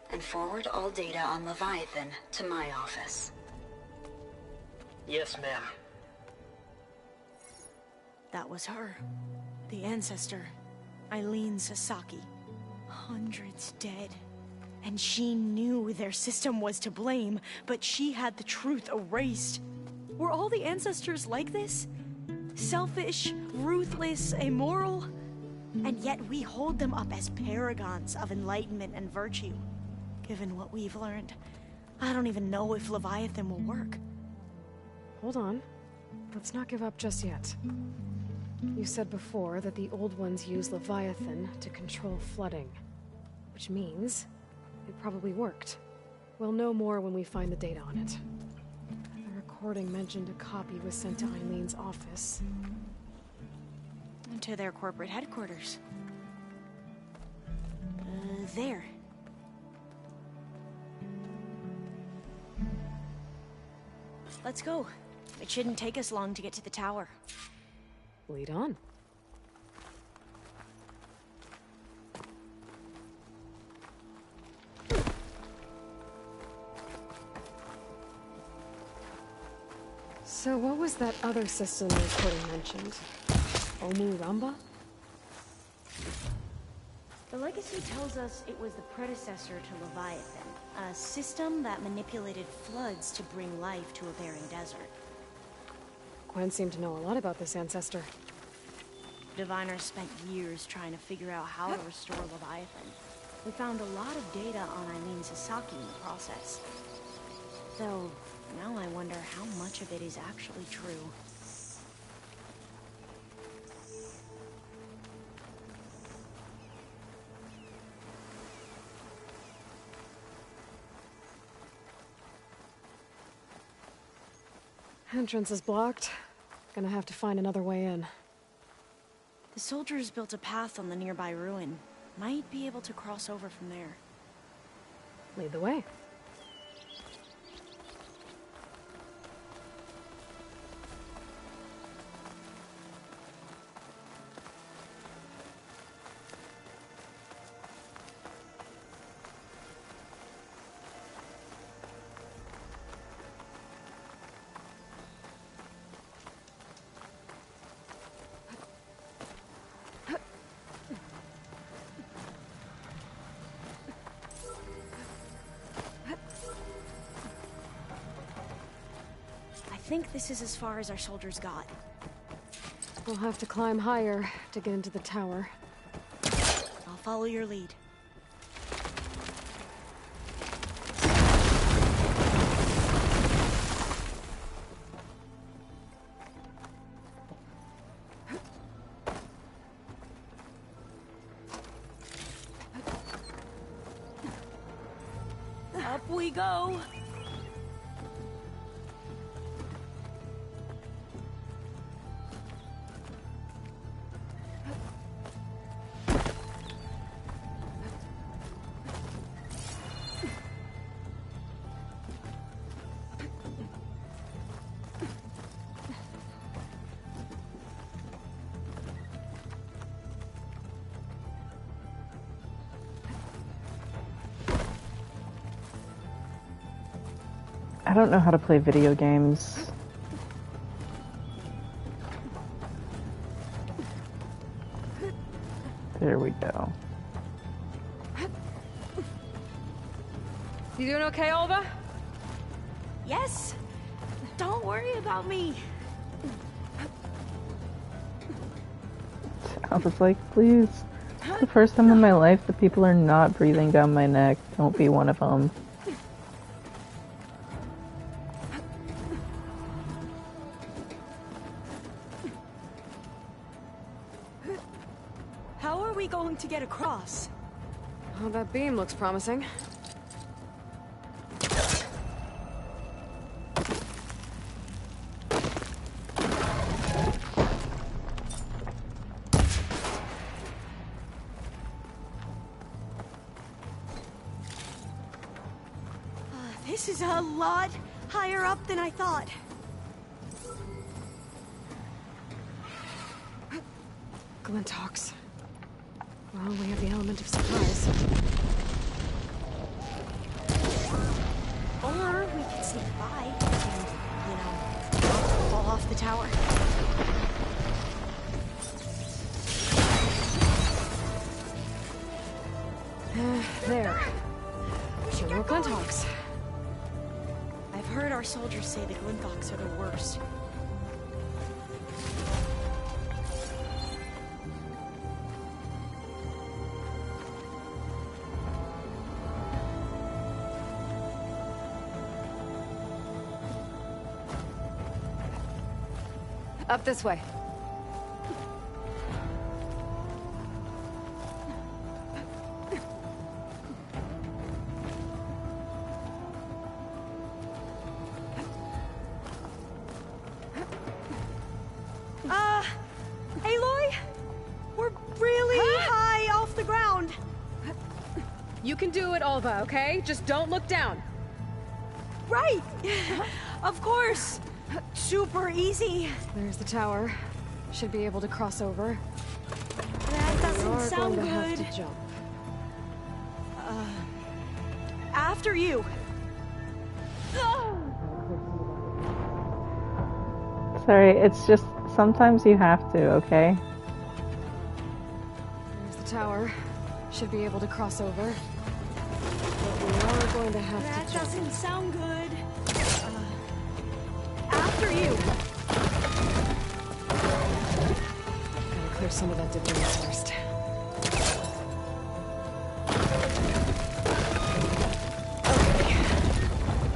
And forward all data on Leviathan to my office.
Yes, ma'am.
That was her. The ancestor. Eileen Sasaki. Hundreds dead. And she knew their system was to blame, but she had the truth erased. Were all the ancestors like this? Selfish, ruthless, immoral? And yet we hold them up as paragons of enlightenment and virtue. Given what we've learned, I don't even know if Leviathan will work.
Hold on. Let's not give up just yet. You said before that the old ones use Leviathan to control flooding. Which means it probably worked. We'll know more when we find the data on it. The recording mentioned a copy was sent to Eileen's office.
To their corporate headquarters. There. Let's go. It shouldn't take us long to get to the tower.
Lead on. So what was that other system the recording mentioned? Omuramba?
The legacy tells us it was the predecessor to Leviathan, a system that manipulated floods to bring life to a barren desert.
Gwen seemed to know a lot about this ancestor.
Diviners spent years trying to figure out how to restore Leviathan. We found a lot of data on Eileen Sasaki in the process. Though, now I wonder how much of it is actually true.
Entrance is blocked. Gonna have to find another way in.
The soldiers built a path on the nearby ruin. Might be able to cross over from there.
Lead the way.
I think this is as far as our soldiers got.
We'll have to climb higher to get into the tower.
I'll follow your lead. Up we go!
I don't know how to play video games. There we go.
You doing okay, Alva?
Yes! Don't worry about me!
I was like, please. It's the first time in my life that people are not breathing down my neck. Don't be one of them.
How are we going to get across?
Oh, that beam looks promising.
This is a lot higher up than I thought.
Glinthawks. Well, we have the element of surprise.
Or we could sneak by and, you know, fall off the tower.
There. Sure more Glinthawks.
I've heard our soldiers say the Glinthawks are the worst.
Up this way.
Aloy? We're really high off the ground.
You can do it, Alva, okay? Just don't look down.
Right! Of course! Super easy.
There's the tower. Should be able to cross over.
That doesn't sound
going to
good.
have to jump.
After you.
Sorry, it's just sometimes you have to, okay?
There's the tower. Should be able to cross over. But we are going to have
That
to jump.
doesn't sound good. After you.
Gotta clear some of that debris first. Okay.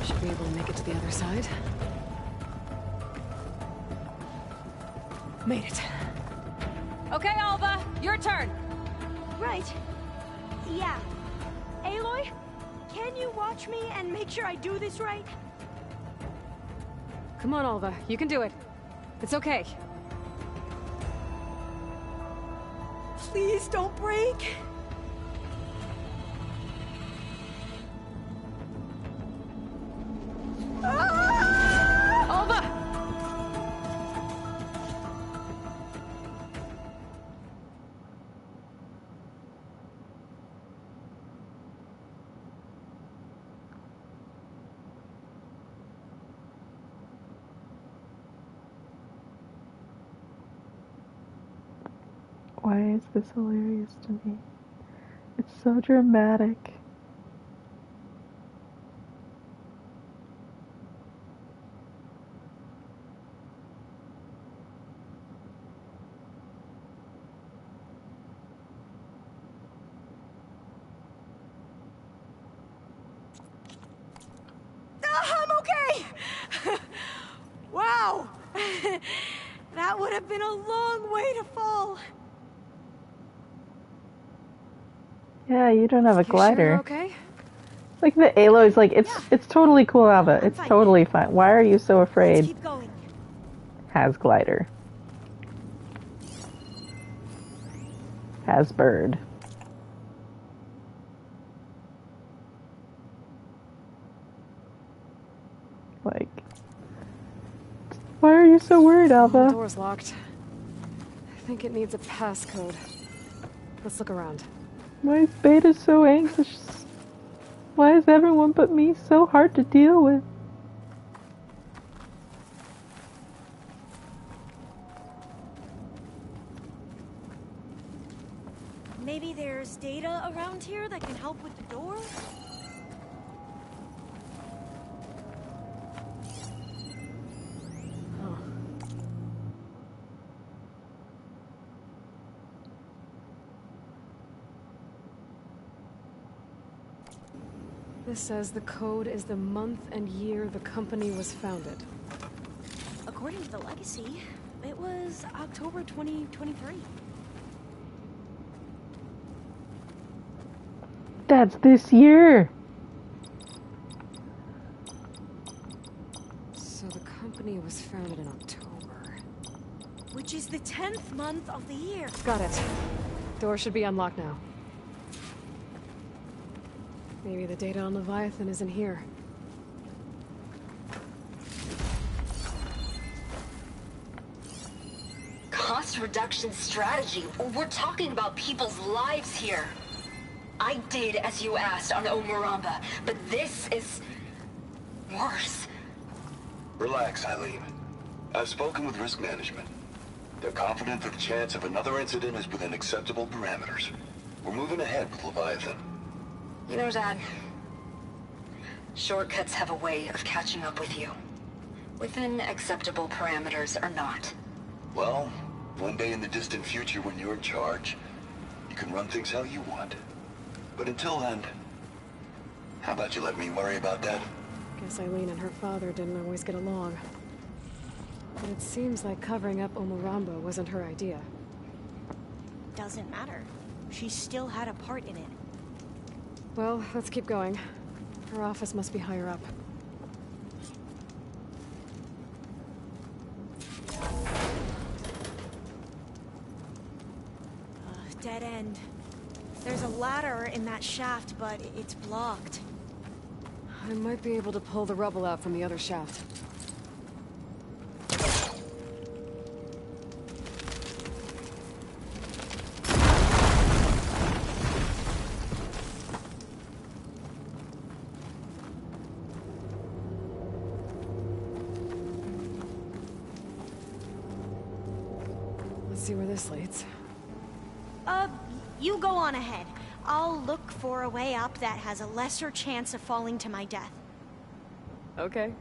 Should be able to make it to the other side. Made it. Okay, Alva, your turn.
Right. Yeah. Aloy, can you watch me and make sure I do this right?
Come on, Alva. You can do it. It's okay.
Please don't break.
Alva!
Why is this hilarious to me? It's so dramatic.
I'm okay! Wow! That would have been a long way to fall.
Yeah, you don't have a glider.
Sure you're okay?
Like the Aloy's like, it's totally cool, Alva. It's totally fine. Why are you so afraid?
Let's keep going.
Has glider. Has bird. Like, why are you so worried, Alva?
The door's locked. I think it needs a passcode. Let's look around.
Why is Beta so anxious? Why is everyone but me so hard to deal with?
Maybe there's data around here that can help with the door?
This says the code is the month and year the company was founded.
According to the legacy, it was October 2023.
That's this year!
So the company was founded in October.
Which is the 10th month of the year.
Got it. Door should be unlocked now. Maybe the data on Leviathan isn't here.
Cost reduction strategy. We're talking about people's lives here. I did as you asked on Omuramba, but this is worse.
Relax, Eileen. I've spoken with risk management. They're confident that the chance of another incident is within acceptable parameters. We're moving ahead with Leviathan.
You know, Dad, shortcuts have a way of catching up with you. Within acceptable parameters or not.
Well, one day in the distant future when you're in charge, you can run things how you want. But until then, how about you let me worry about that?
Guess Eileen and her father didn't always get along. But it seems like covering up Omuramba wasn't her idea.
Doesn't matter. She still had a part in it.
Well, let's keep going. Her office must be higher up.
Dead end. There's a ladder in that shaft, but it's blocked.
I might be able to pull the rubble out from the other shaft. Let's see where this leads.
You go on ahead. I'll look for a way up that has a lesser chance of falling to my death.
Okay.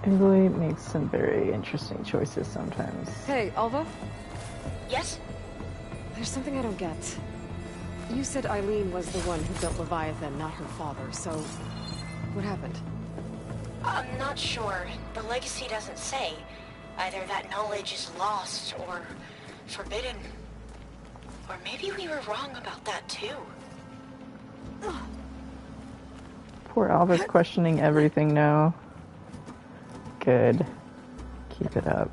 Aloy makes some very interesting choices sometimes.
Hey, Alva?
Yes?
There's something I don't get. You said Eileen was the one who built Leviathan, not her father, so... what happened?
I'm not sure. The legacy doesn't say. Either that knowledge is lost or forbidden. Or maybe we were wrong about that too.
Poor Alva's questioning everything now. Good. Keep it up.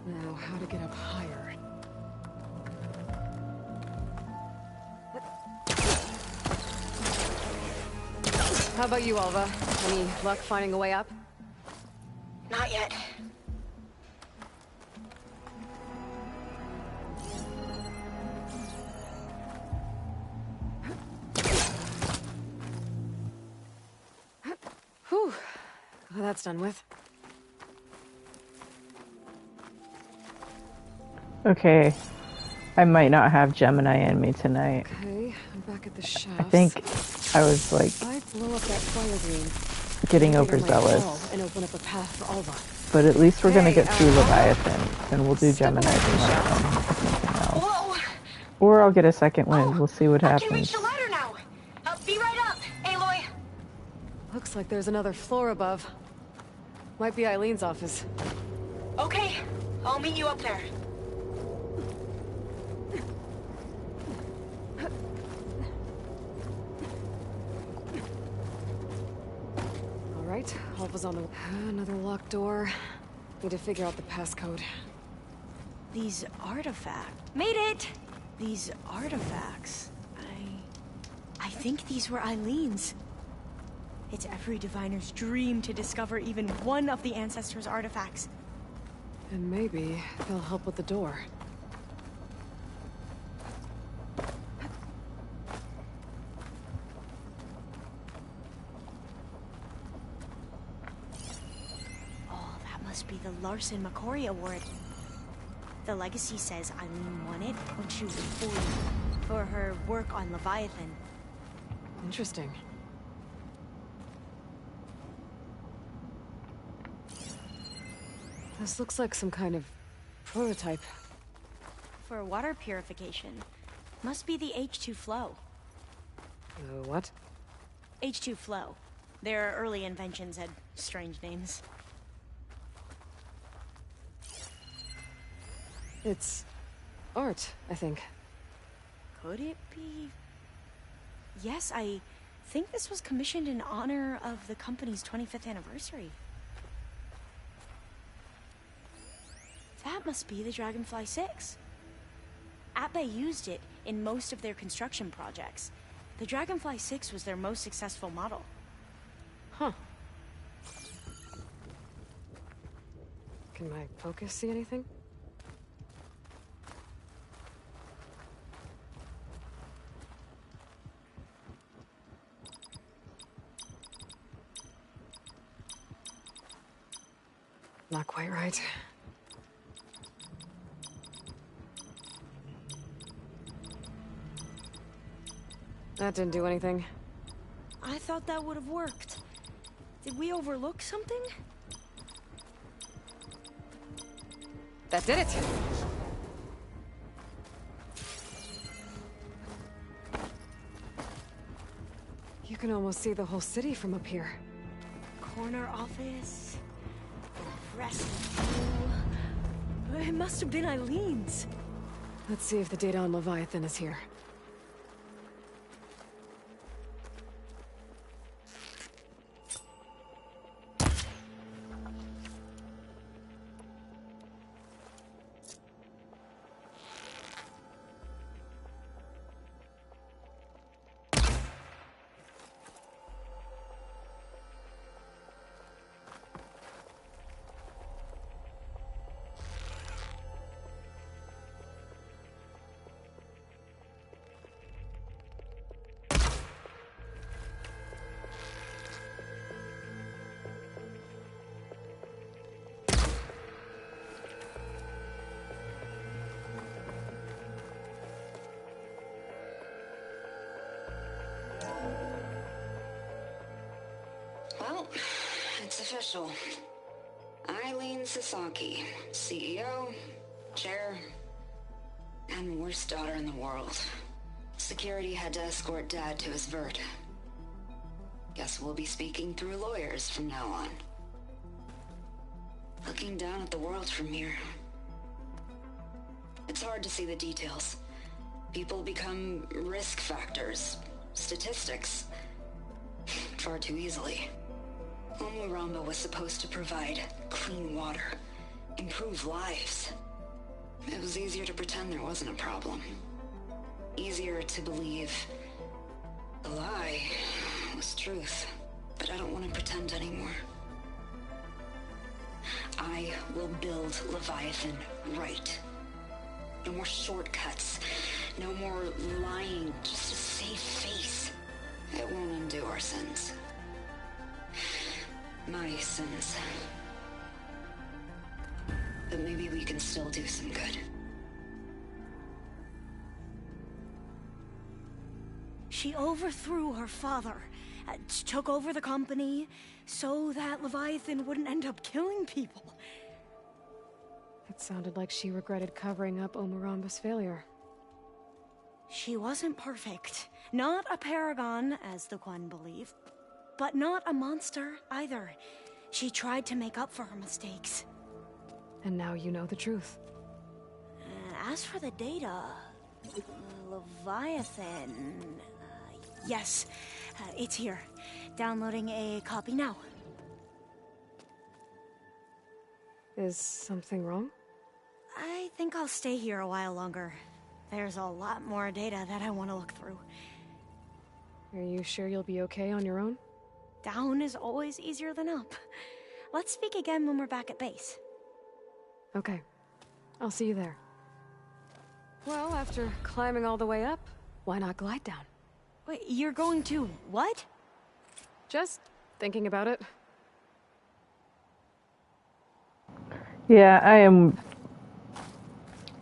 Now, how to get up higher? How about you, Alva? Any luck finding a way up?
Not yet.
Whew. Well, that's done with.
Okay. I might not have Gemini in me tonight.
Okay, I'm back at the shafts.
I think I was like
I blow up that fire green.
getting
Maybe I might
overzealous.
fall and open up a path for Alva.
But at least we're gonna get through
Alva?
Leviathan, and we'll do Gemini tomorrow. If nothing else. Or I'll get a second wind. We'll see what
I can reach
happens.
the ladder now. Be right up, Aloy.
Looks like there's another floor above. Might be Eileen's office.
Okay, I'll meet you up there.
Alright, Alva's on the... Another locked door. Need to figure out the passcode.
These artifacts. Made it! These artifacts. I think these were Eileen's. It's every diviner's dream to discover even one of the ancestors' artifacts.
And maybe they'll help with the door.
Oh, that must be the Larson McCory Award. The legacy says Eileen won it when she was 40 for her work on Leviathan.
Interesting. This looks like some kind of prototype.
For water purification. Must be the H2 flow.
What?
H2 flow. Their early inventions had strange names.
It's art, I think.
Could it be? Yes, I think this was commissioned in honor of the company's 25th anniversary. That must be the Dragonfly 6. Atbay used it in most of their construction projects. The Dragonfly 6 was their most successful model.
Huh. Can my focus see anything? Not quite right. That didn't do anything.
I thought that would have worked. Did we overlook something?
That did it! You can almost see the whole city from up here.
Corner office. Impressive. It must have been Eileen's.
Let's see if the data on Leviathan is here.
Well, it's official. Eileen Sasaki, CEO, chair, and worst daughter in the world. Security had to escort Dad to his vert. Guess we'll be speaking through lawyers from now on. Looking down at the world from here. It's hard to see the details. People become risk factors, statistics, far too easily. Omuramba was supposed to provide clean water, improve lives. It was easier to pretend there wasn't a problem. Easier to believe the lie was truth. But I don't want to pretend anymore. I will build Leviathan right. No more shortcuts. No more lying just to save face. It won't undo our sins. My sins. But maybe we can still do some good.
She overthrew her father, took over the company, so that Leviathan wouldn't end up killing people.
It sounded like she regretted covering up Omuramba's failure.
She wasn't perfect. Not a paragon, as the Quan believe. But not a monster, either. She tried to make up for her mistakes.
And now you know the truth.
As for the data... Leviathan... yes, it's here. Downloading a copy now.
Is something wrong?
I think I'll stay here a while longer. There's a lot more data that I want to look through.
Are you sure you'll be okay on your own?
Down is always easier than up. Let's speak again when we're back at base.
Okay. I'll see you there. Well, after climbing all the way up, why not glide down?
Wait, you're going to what?
Just thinking about it.
Yeah, I am...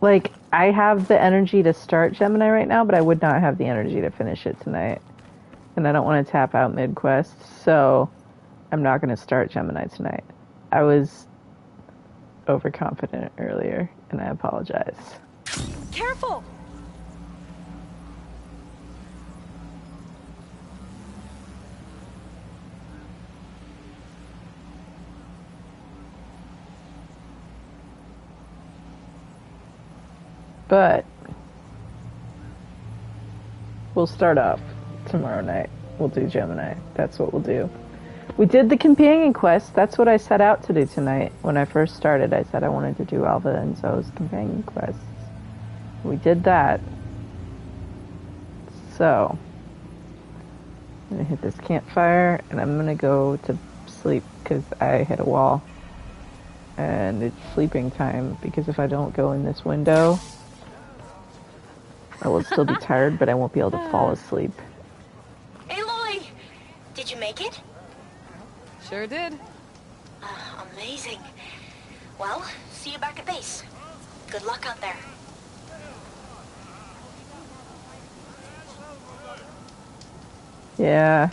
Like, I have the energy to start Gemini right now, but I would not have the energy to finish it tonight. And I don't want to tap out mid-quest, so I'm not going to start Gemini tonight. I was overconfident earlier, and I apologize.
Careful!
But we'll start off tomorrow night. We'll do Gemini. That's what we'll do. We did the companion quest. That's what I set out to do tonight. When I first started, I said I wanted to do Alva and Zoe's companion quests. We did that. So, I'm going to hit this campfire, and I'm going to go to sleep because I hit a wall. And it's sleeping time, because if I don't go in this window, I will still be tired, but I won't be able to fall asleep.
Aloy! Did you make it?
Sure did.
Amazing. Well, see you back at base. Good luck out there.
Yeah.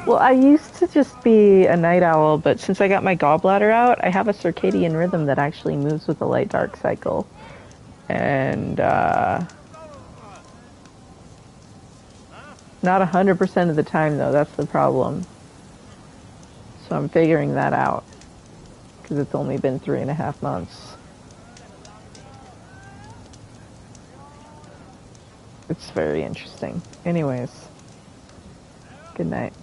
Well, I used to just be a night owl, but since I got my gallbladder out, I have a circadian rhythm that actually moves with the light-dark cycle. And, not 100% of the time, though. That's the problem. So I'm figuring that out. Because it's only been 3.5 months. It's very interesting. Anyways, good night.